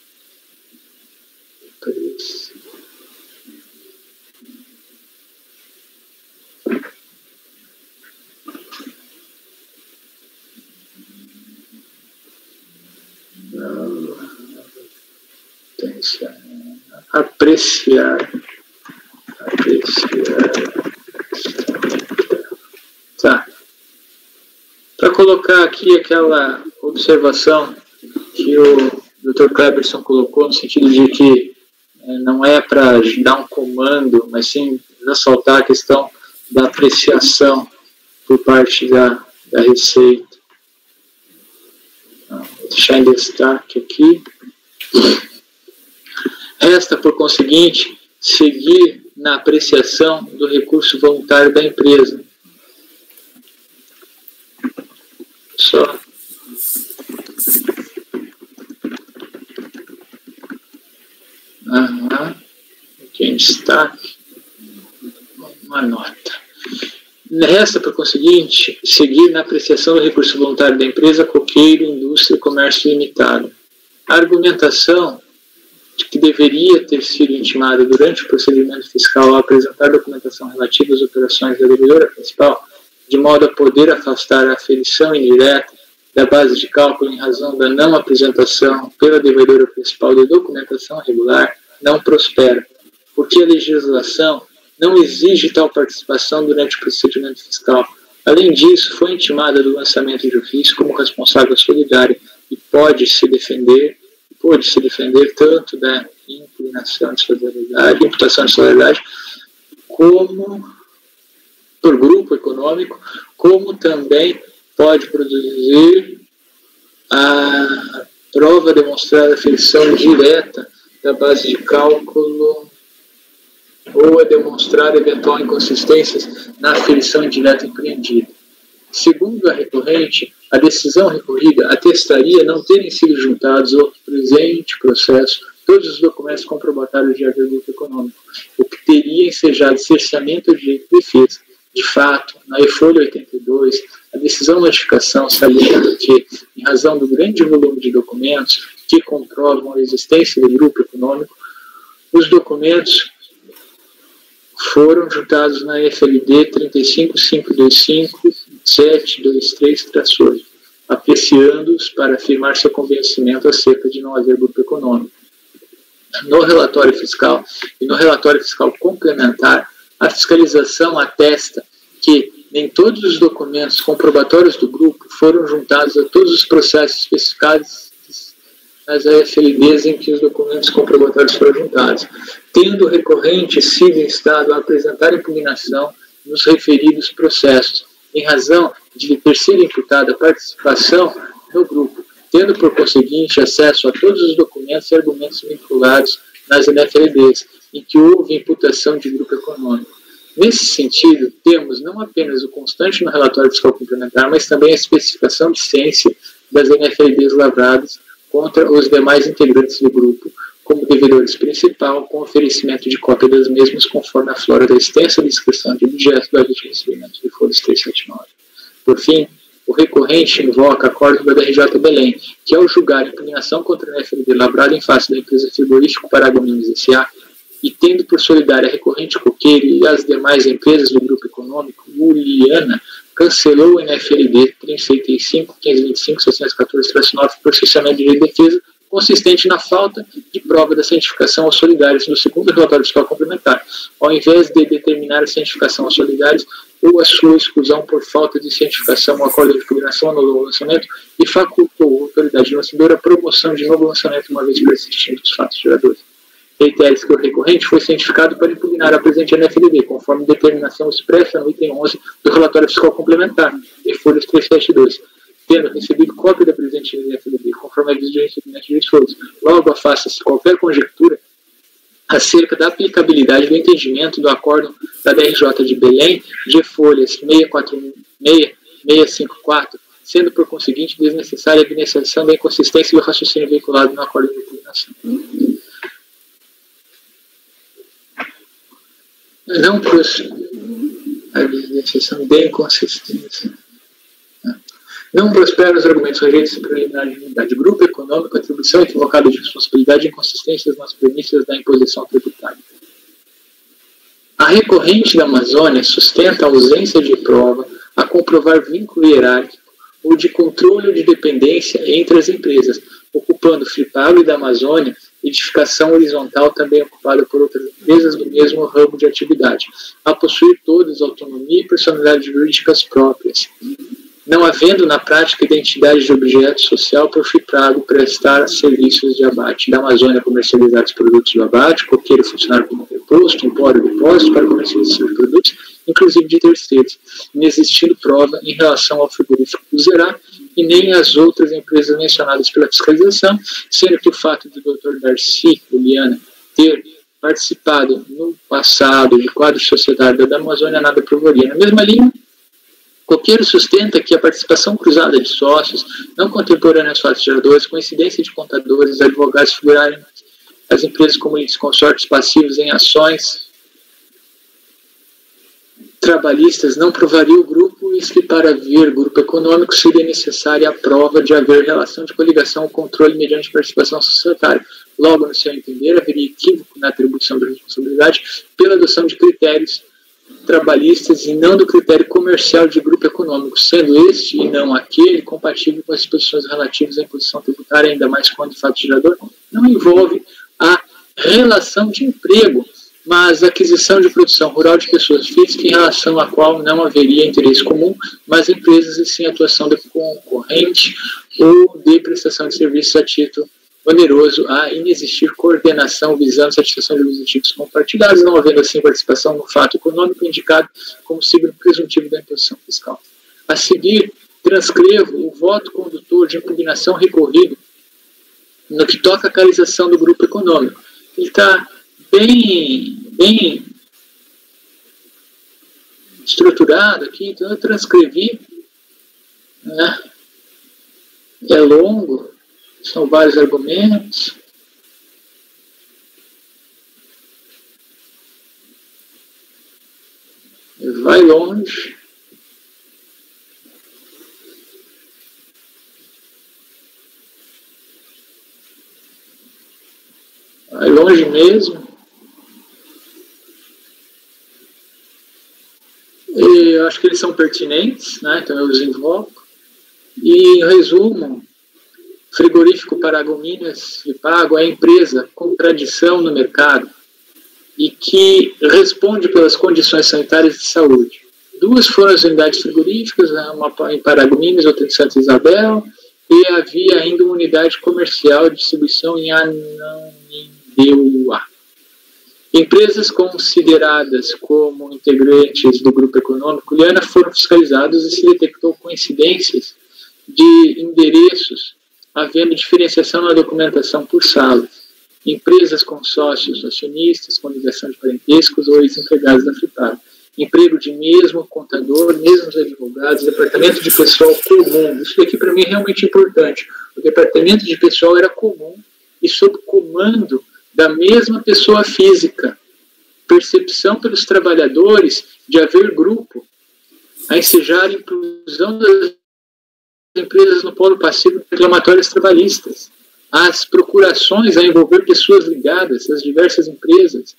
Apreciar. Tá. Para colocar aqui aquela observação que o Dr. Kleberson colocou, no sentido de que não é para dar um comando, mas sim ressaltar a questão da apreciação por parte da Receita. Então, vou deixar em destaque aqui. Resta, por conseguinte, seguir na apreciação do recurso voluntário da empresa. Só aqui em destaque uma nota. Resta, por conseguinte, seguir na apreciação do recurso voluntário da empresa Coqueiro Indústria e Comércio Limitado. A argumentação de que deveria ter sido intimada durante o procedimento fiscal ao apresentar documentação relativa às operações da devedora principal, de modo a poder afastar a aferição indireta da base de cálculo em razão da não apresentação pela devedora principal de documentação regular, não prospera, porque a legislação não exige tal participação durante o procedimento fiscal. Além disso, foi intimada do lançamento de ofício como responsável solidário e pode se defender tanto da imputação de solidariedade como por grupo econômico, como também pode produzir a prova demonstrada aferição direta da base de cálculo ou a demonstrar eventual inconsistências na aferição indireta empreendida. Segundo a recorrente, a decisão recorrida atestaria não terem sido juntados ao presente processo todos os documentos comprobatórios de haver grupo econômico, o que teria ensejado cerceamento do direito de defesa. De fato, na E-Folha 82, a decisão de notificação salienta que, em razão do grande volume de documentos que comprovam a existência do grupo econômico, os documentos foram juntados na FLD 35525-723-8, apreciando-os para afirmar seu convencimento acerca de não haver grupo econômico. No relatório fiscal e no relatório fiscal complementar, a fiscalização atesta que nem todos os documentos comprobatórios do grupo foram juntados a todos os processos especificados nas AFLDs em que os documentos comprobatórios foram juntados, tendo o recorrente sido instado a apresentar impugnação nos referidos processos, em razão de ter sido imputada a participação no grupo, tendo por conseguinte acesso a todos os documentos e argumentos vinculados nas NFLDs, em que houve imputação de grupo econômico. Nesse sentido, temos não apenas o constante no relatório fiscal complementar, mas também a especificação de ciência das NFLDs lavradas contra os demais integrantes do grupo, como devedores principal, com oferecimento de cópia das mesmas, conforme a flora da extensa descrição de objeto da lei de recebimento de folhas 379. Por fim, o recorrente invoca acórdão da DRJ Belém, que ao julgar a impugnação contra a NFLD lavrada em face da empresa frigorífico Paragominas S.A., e tendo por solidária a recorrente Coqueiro e as demais empresas do grupo econômico, Uliana cancelou o NFLD 365.525.614-9 processamento de defesa, consistente na falta de prova da cientificação aos solidários do segundo relatório fiscal complementar, ao invés de determinar a cientificação aos solidários ou a sua exclusão por falta de cientificação ao acordo de combinação ao novo lançamento e facultou a autoridade lançadora a promoção de novo lançamento uma vez persistindo os fatos geradores. Reitera-se que o recorrente foi cientificado para impugnar a presente NFLD, conforme determinação expressa no item 11 do relatório fiscal complementar, e folhas 372, tendo recebido cópia da presente NFLD, conforme aviso de recebimento de folhas. Logo, afasta-se qualquer conjectura acerca da aplicabilidade do entendimento do acórdão da DRJ de Belém, de folhas 654, sendo por conseguinte desnecessária a evidenciação da inconsistência do raciocínio veiculado no acórdão de impugnação. Não prosperam os argumentos rejeitos pela preliminar de unidade, grupo econômico, atribuição equivocada de responsabilidade e inconsistências nas premissas da imposição tributária. A recorrente da Amazônia sustenta a ausência de prova a comprovar vínculo hierárquico ou de controle de dependência entre as empresas, ocupando Fripago e da Amazônia edificação horizontal também ocupada por outras empresas do mesmo ramo de atividade, a possuir todas autonomia e personalidade jurídicas próprias. não havendo na prática identidade de objeto social por FIPRAGO prestar serviços de abate. Da Amazônia comercializar os produtos do abate, coqueiro funcionar como reposto, empório, depósito para comercialização de produtos, inclusive de terceiros, inexistindo prova em relação ao frigorífico Uzerá e nem as outras empresas mencionadas pela fiscalização, sendo que o fato do Dr. Darcy Juliana ter participado no passado de quadro societário da Amazônia nada provaria. Na mesma linha, Coqueiro sustenta que a participação cruzada de sócios, não contemporânea aos fatos geradores, coincidência de contadores, advogados figurarem as empresas como consórcios passivos em ações trabalhistas não provaria o grupo, e que para haver grupo econômico seria necessária a prova de haver relação de coligação ou controle mediante participação societária. Logo, no seu entender, haveria equívoco na atribuição da responsabilidade pela adoção de critérios trabalhistas e não do critério comercial de grupo econômico, sendo este e não aquele compatível com as disposições relativas à imposição tributária, ainda mais quando o fato gerador não envolve a relação de emprego, mas a aquisição de produção rural de pessoas físicas em relação à qual não haveria interesse comum, mas empresas e sim atuação de concorrente ou de prestação de serviços a título oneroso a inexistir coordenação visando satisfação de objetivos compartilhados, não havendo assim participação no fato econômico indicado como signo presuntivo da imposição fiscal. A seguir, transcrevo o voto condutor de impugnação recorrido no que toca à realização do grupo econômico. Ele está bem estruturado aqui, então eu transcrevi, né? É longo, são vários argumentos. Vai longe. Vai longe mesmo. E eu acho que eles são pertinentes, né? Então eu os invoco. E, em resumo, frigorífico Paragominas Fipago é a empresa com tradição no mercado e que responde pelas condições sanitárias de saúde. Duas foram as unidades frigoríficas, uma em Paragominas, outra em Santa Isabel, e havia ainda uma unidade comercial de distribuição em Ananindeua. Empresas consideradas como integrantes do grupo econômico Liana foram fiscalizadas e se detectou coincidências de endereços, havendo diferenciação na documentação por salas. Empresas com sócios acionistas, com ligação de parentescos ou ex-empregados da FIPAGO. Emprego de mesmo contador, mesmos advogados, departamento de pessoal comum. Isso daqui para mim é realmente importante. O departamento de pessoal era comum e sob comando da mesma pessoa física. Percepção pelos trabalhadores de haver grupo a ensejar a inclusão das empresas no polo passivo de reclamatórias trabalhistas. As procurações a envolver pessoas ligadas às diversas empresas.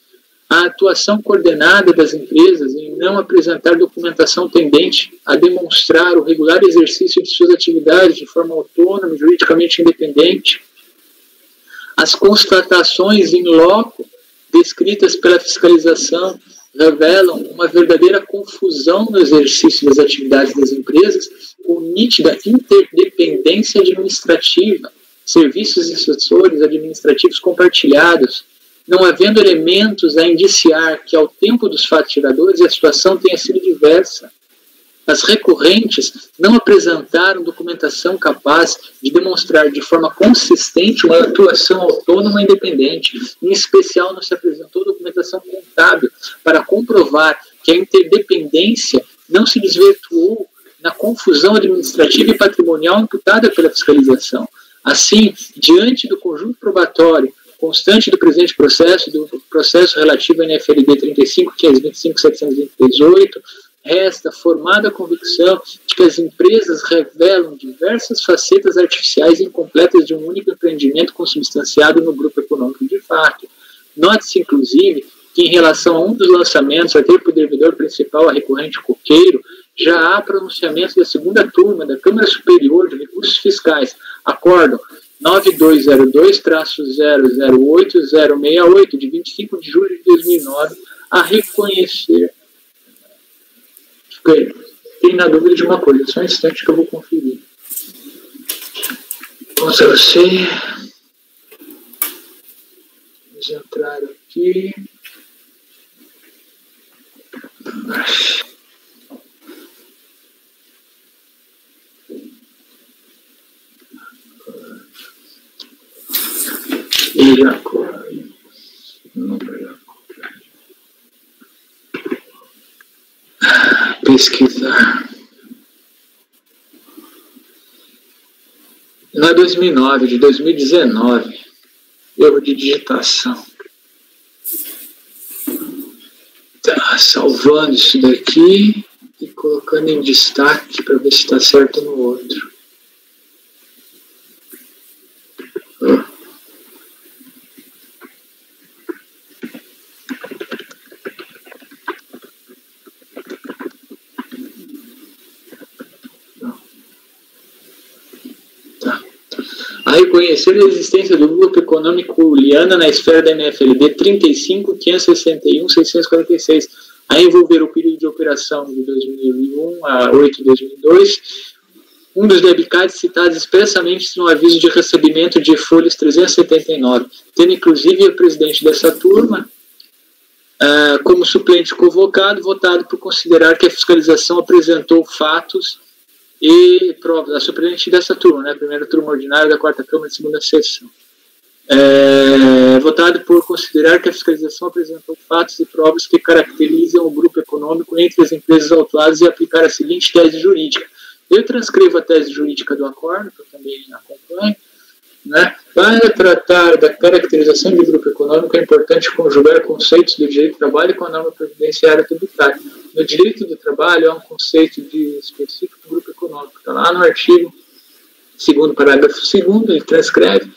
A atuação coordenada das empresas em não apresentar documentação tendente a demonstrar o regular exercício de suas atividades de forma autônoma e juridicamente independente. As constatações in loco descritas pela fiscalização revelam uma verdadeira confusão no exercício das atividades das empresas com nítida interdependência administrativa, serviços e setores administrativos compartilhados, não havendo elementos a indiciar que ao tempo dos fatos geradores a situação tenha sido diversa. As recorrentes não apresentaram documentação capaz de demonstrar de forma consistente uma atuação autônoma e independente. Em especial, não se apresentou documentação contábil para comprovar que a interdependência não se desvirtuou na confusão administrativa e patrimonial imputada pela fiscalização. Assim, diante do conjunto probatório constante do presente processo, do processo relativo à NFLD 35, 525, 728, resta formada a convicção de que as empresas revelam diversas facetas artificiais incompletas de um único empreendimento consubstanciado no grupo econômico de fato. Note-se, inclusive, que em relação a um dos lançamentos, a ter por devedor principal a recorrente Coqueiro, já há pronunciamento da segunda turma da Câmara Superior de Recursos Fiscais, acórdão 9202-008-068, de 25 de julho de 2009, a reconhecer fiquei na dúvida de uma coisa, só um instante que eu vou conferir. Vamos a você. Vamos entrar aqui. Pesquisar. Não é 2009, de 2019. Erro de digitação. Tá, salvando isso daqui e colocando em destaque para ver se está certo no outro. A reconhecer a existência do grupo econômico Liana na esfera da NFLD 35.561.646, a envolver o período de operação de 2001 a 8 de 2002, um dos debicados citados expressamente no aviso de recebimento de folhas 379, tendo inclusive o presidente dessa turma como suplente convocado, votado por considerar que a fiscalização apresentou fatos e provas, a suplente dessa turma, né, primeira turma ordinária da quarta Câmara de segunda sessão. Votado por considerar que a fiscalização apresentou fatos e provas que caracterizam o grupo econômico entre as empresas autuadas e aplicar a seguinte tese jurídica. Eu transcrevo a tese jurídica do acordo, que eu também acompanho. Né? Para tratar da caracterização de grupo econômico, é importante conjugar conceitos do direito do trabalho com a norma previdenciária tributária. No direito do trabalho, há um conceito específico do grupo econômico. Está lá no artigo 2º, parágrafo 2º, ele transcreve.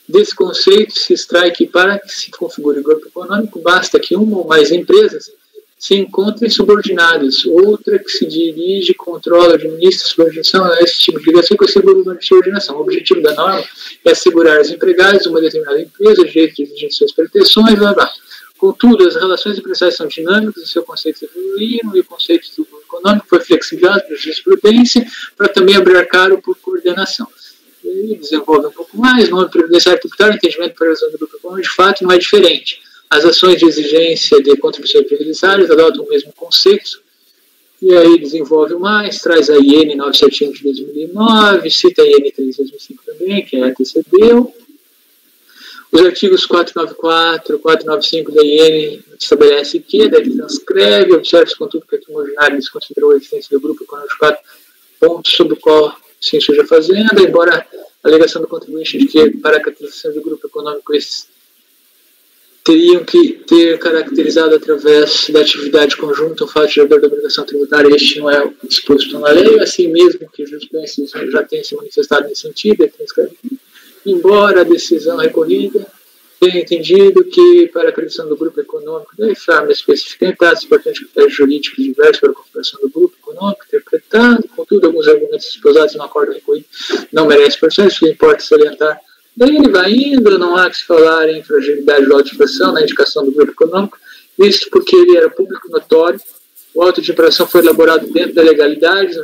Desse conceito se extrai que para que se configure grupo econômico, basta que uma ou mais empresas se encontrem subordinadas, outra que se dirige, controla, administra, subordinação, esse tipo de ligação com esse grupo de subordinação. O objetivo da norma é assegurar aos empregados de uma determinada empresa direito de exigir suas pretensões, blá, blá. Contudo, as relações empresariais são dinâmicas, o seu conceito evoluíram e o conceito do grupo econômico foi flexibilizado pela jurisprudência para também abarcar por coordenação. Ele desenvolve um pouco mais, norma previdenciária tributária, entendimento para a relação do grupo econômico, de fato, não é diferente. As ações de exigência de contribuições previdenciárias adotam o mesmo conceito, e aí desenvolve mais, traz a IN 971 de 2009, cita a IN 3 de 2005 também, que antecedeu. Os artigos 494, 495 da IN estabelece que, daí transcreve, observa-se, contudo, que aqui o ordinário desconsiderou a existência do grupo econômico de 4 pontos sobre o qual se insurge a fazenda, embora a alegação do contribuinte de que, para a caracterização do grupo econômico, esses teriam que ter caracterizado através da atividade conjunta o fato de gerador da obrigação tributária, este não é disposto na lei, assim mesmo que a jurisprudência já tenha se manifestado nesse sentido, embora a decisão recorrida tenha entendido que, para a acreditação do grupo econômico da forma específica, entrados importantes critérios jurídicos diversos para a configuração do grupo econômico interpretado, contudo, alguns argumentos exposados no acordo recorrido não merecem processo, o que importa salientar. Daí ele vai indo, não há que se falar em fragilidade da auto-infração na indicação do grupo econômico, visto porque ele era público notório, o auto de infração foi elaborado dentro da legalidade,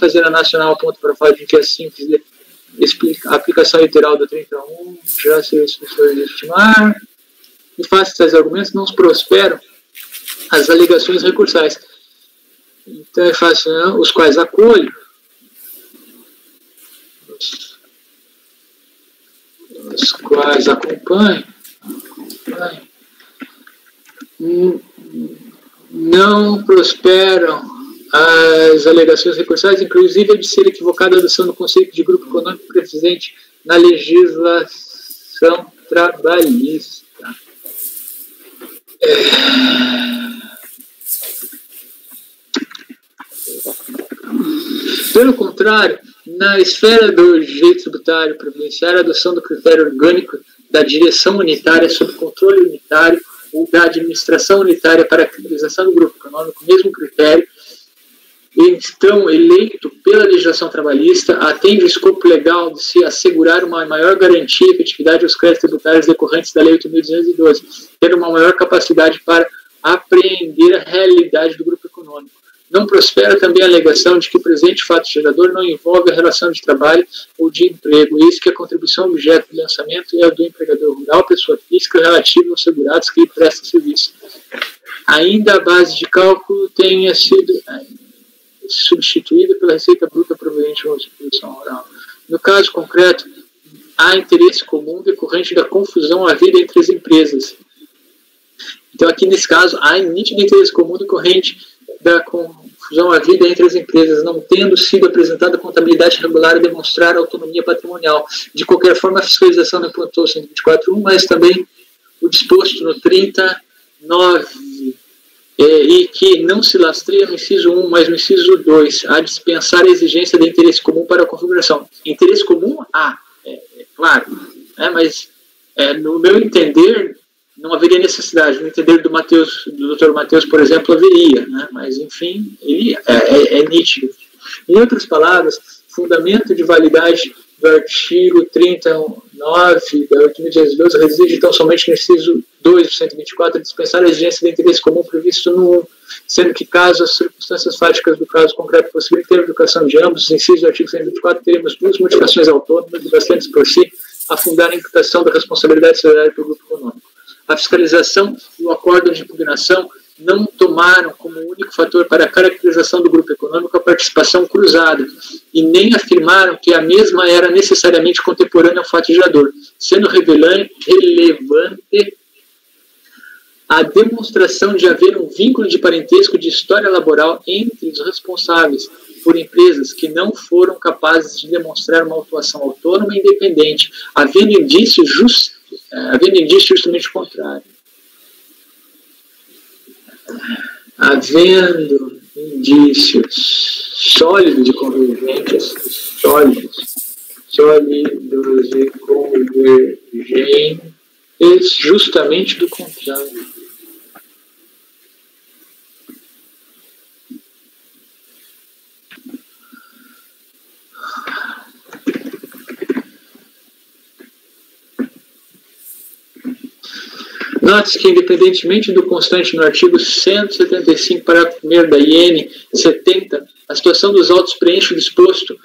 fazendo a nacional a ponto para falar de que é simples de a aplicação literal do 31 já se estimar, e face a esses argumentos não prosperam as alegações recursais. Então é fácil, os quais acolho, os quais acompanho, não prosperam as alegações recursais, inclusive a de ser equivocada a adoção do conceito de grupo econômico presente na legislação trabalhista. Pelo contrário, na esfera do direito tributário previdenciário, a adoção do critério orgânico da direção unitária sob controle unitário ou da administração unitária para a caracterização do grupo econômico, mesmo critério, então eleito pela legislação trabalhista, atende o escopo legal de se assegurar uma maior garantia e efetividade aos créditos tributários decorrentes da Lei 8.212, ter uma maior capacidade para apreender a realidade do grupo econômico. Não prospera também a alegação de que o presente fato gerador não envolve a relação de trabalho ou de emprego, eis que a contribuição objeto de lançamento é a do empregador rural, pessoa física, relativa aos segurados que lhe prestam serviço. Ainda a base de cálculo tenha sido substituída pela receita bruta proveniente de uma produção rural. No caso concreto, há interesse comum decorrente da confusão havida entre as empresas. Então, aqui nesse caso, há nítido interesse comum decorrente da confusão havida entre as empresas, não tendo sido apresentada contabilidade regular a demonstrar autonomia patrimonial. De qualquer forma, a fiscalização não implantou o 124.1, mas também o disposto no 39, e que não se lastreia no inciso 1, mas no inciso 2, a dispensar a exigência de interesse comum para a configuração. Interesse comum, claro, né, mas no meu entender, não haveria necessidade. No entender do Dr. Matheus, por exemplo, haveria, né, mas, enfim, ele é nítido. Em outras palavras, fundamento de validade do artigo 39 da 8.212 reside então somente no inciso 2 do 124, dispensar a exigência de interesse comum previsto no 1, sendo que, caso as circunstâncias fáticas do caso concreto possibilitem a educação de ambos os incisos do artigo 124, teremos duas modificações autônomas e bastantes por si a fundar a imputação da responsabilidade solidária pelo grupo econômico. A fiscalização e o acordo de impugnação não tomaram como único fator para a caracterização do grupo econômico a participação cruzada e nem afirmaram que a mesma era necessariamente contemporânea ao fato gerador, sendo relevante a demonstração de haver um vínculo de parentesco de história laboral entre os responsáveis por empresas que não foram capazes de demonstrar uma atuação autônoma e independente, havendo indício justamente o contrário. Havendo indícios sólidos e convergentes, justamente do contrário. Note-se que, independentemente do constante no artigo 175, parágrafo 1º da IN 70, a situação dos autos preenche o disposto,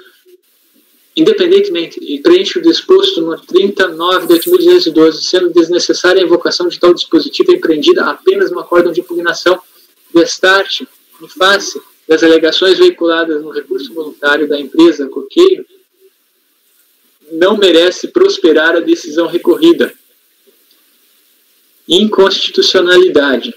independentemente, e preenche o disposto no 39 de 8.212, sendo desnecessária a invocação de tal dispositivo empreendida apenas no acórdão de impugnação destarte, em face das alegações veiculadas no recurso voluntário da empresa Coqueiro, não merece prosperar a decisão recorrida. Inconstitucionalidade.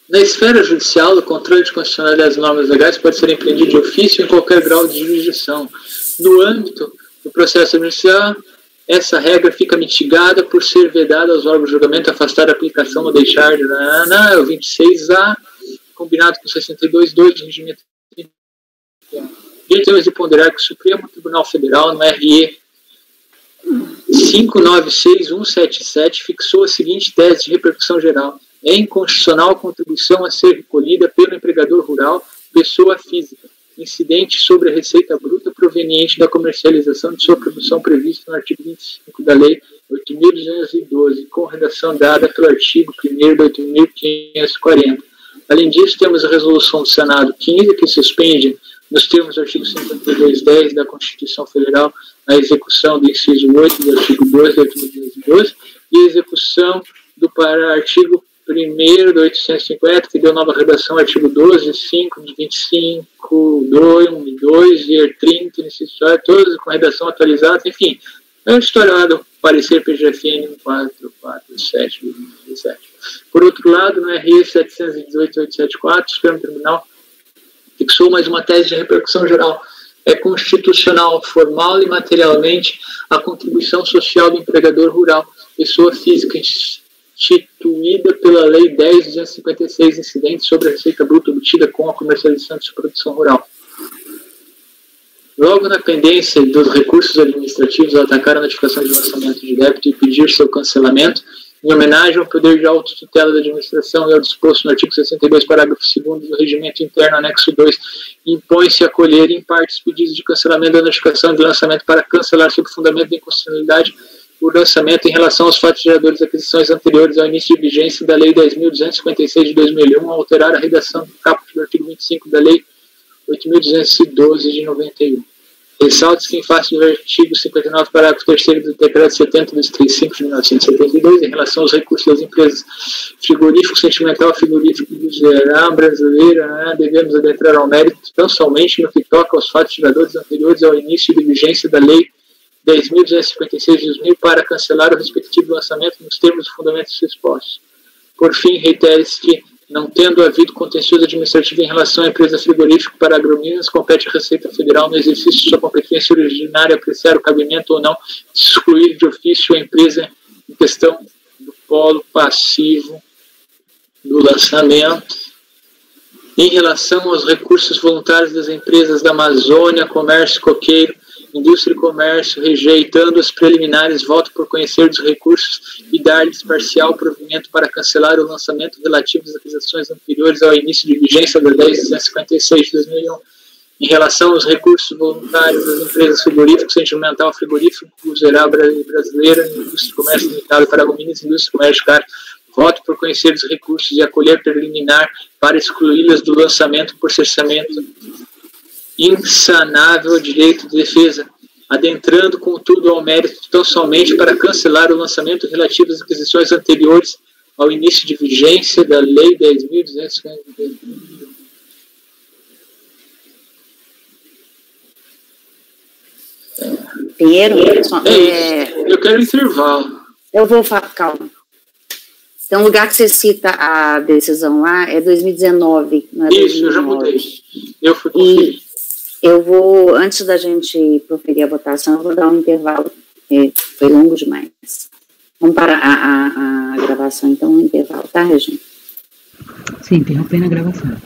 Na esfera judicial, o controle de constitucionalidade das normas legais pode ser empreendido de ofício em qualquer grau de jurisdição. No âmbito do processo administrativo, essa regra fica mitigada por ser vedada aos órgãos de julgamento afastar a aplicação ou deixar de... o 26A, combinado com 62.2 do regimento. E temos de ponderar que o Supremo Tribunal Federal, no RE 596177, fixou a seguinte tese de repercussão geral: é inconstitucional a contribuição a ser recolhida pelo empregador rural, pessoa física, incidente sobre a receita bruta proveniente da comercialização de sua produção prevista no artigo 25 da Lei 8.212, com redação dada pelo artigo 1º de 8.540. Além disso, temos a resolução do Senado 15, que suspende, nos termos do artigo 52.10 da Constituição Federal, a execução do inciso 8 do artigo 2 de 8.212 e a execução do artigo 1º do 850, que deu nova redação ao artigo 12, 5, 25, 2, 1 e 2, e 30, inciso, todos com redação atualizada, enfim. É um historiado parecer PGFN 447, 2017. Por outro lado, no RE 718.874, o Supremo Tribunal fixou mais uma tese de repercussão geral. É constitucional, formal e materialmente, a contribuição social do empregador rural, pessoa física instituída pela Lei 10.256, incidente sobre a receita bruta obtida com a comercialização de sua produção rural. Logo na pendência dos recursos administrativos ao atacar a notificação de lançamento de débito e pedir seu cancelamento, em homenagem ao poder de autotutela da administração e ao disposto no artigo 62, parágrafo 2º do Regimento Interno, anexo 2, impõe-se acolher em partes pedidos de cancelamento da notificação de lançamento para cancelar sob fundamento de inconstitucionalidade o lançamento em relação aos fatos geradores de aquisições anteriores ao início de vigência da Lei 10.256 de 2001, alterar a redação do caput do artigo 25 da Lei 8.212 de 91. Ressalta-se que, em face do artigo 59, parágrafo 3º do Decreto 70.235 de 1972, em relação aos recursos das empresas frigorífico, sentimental, frigorífico geral brasileira, devemos adentrar ao mérito tão somente no que toca aos fatos geradores anteriores ao início de vigência da Lei 10.256 de 2000 para cancelar o respectivo lançamento nos termos e fundamentos expostos. Por fim, reitere-se que, não tendo havido contencioso administrativo em relação à empresa frigorífica para agromíneas, compete à Receita Federal, no exercício de sua competência originária, apreciar o cabimento ou não de excluir de ofício a empresa em questão do polo passivo do lançamento. Em relação aos recursos voluntários das empresas da Amazônia, Comércio Coqueiro, Indústria e Comércio, rejeitando as preliminares, voto por conhecer dos recursos e dar-lhes parcial provimento para cancelar o lançamento relativo às aquisições anteriores ao início de vigência da Lei 256 de 2001. Em relação aos recursos voluntários das empresas frigorífico, sentimental, frigorífico, geral brasileira, Indústria e Comércio Limitado, Paragominas, Indústria e Comércio Caro, voto por conhecer os recursos e acolher preliminar para excluí-las do lançamento por cessamento insanável ao direito de defesa, adentrando, contudo, ao mérito tão somente para cancelar o lançamento relativo às aquisições anteriores ao início de vigência da Lei 10.250. Pinheiro? Eu quero intervalo. Eu vou falar, calma. Então, o lugar que você cita a decisão lá é 2019, não é? Isso, 2019. Eu já mudei. Eu fui conferir. Eu vou, antes da gente proferir a votação, eu vou dar um intervalo, foi longo demais. Vamos parar a gravação, então, um intervalo, tá, Regina? Sim, interrompendo a gravação.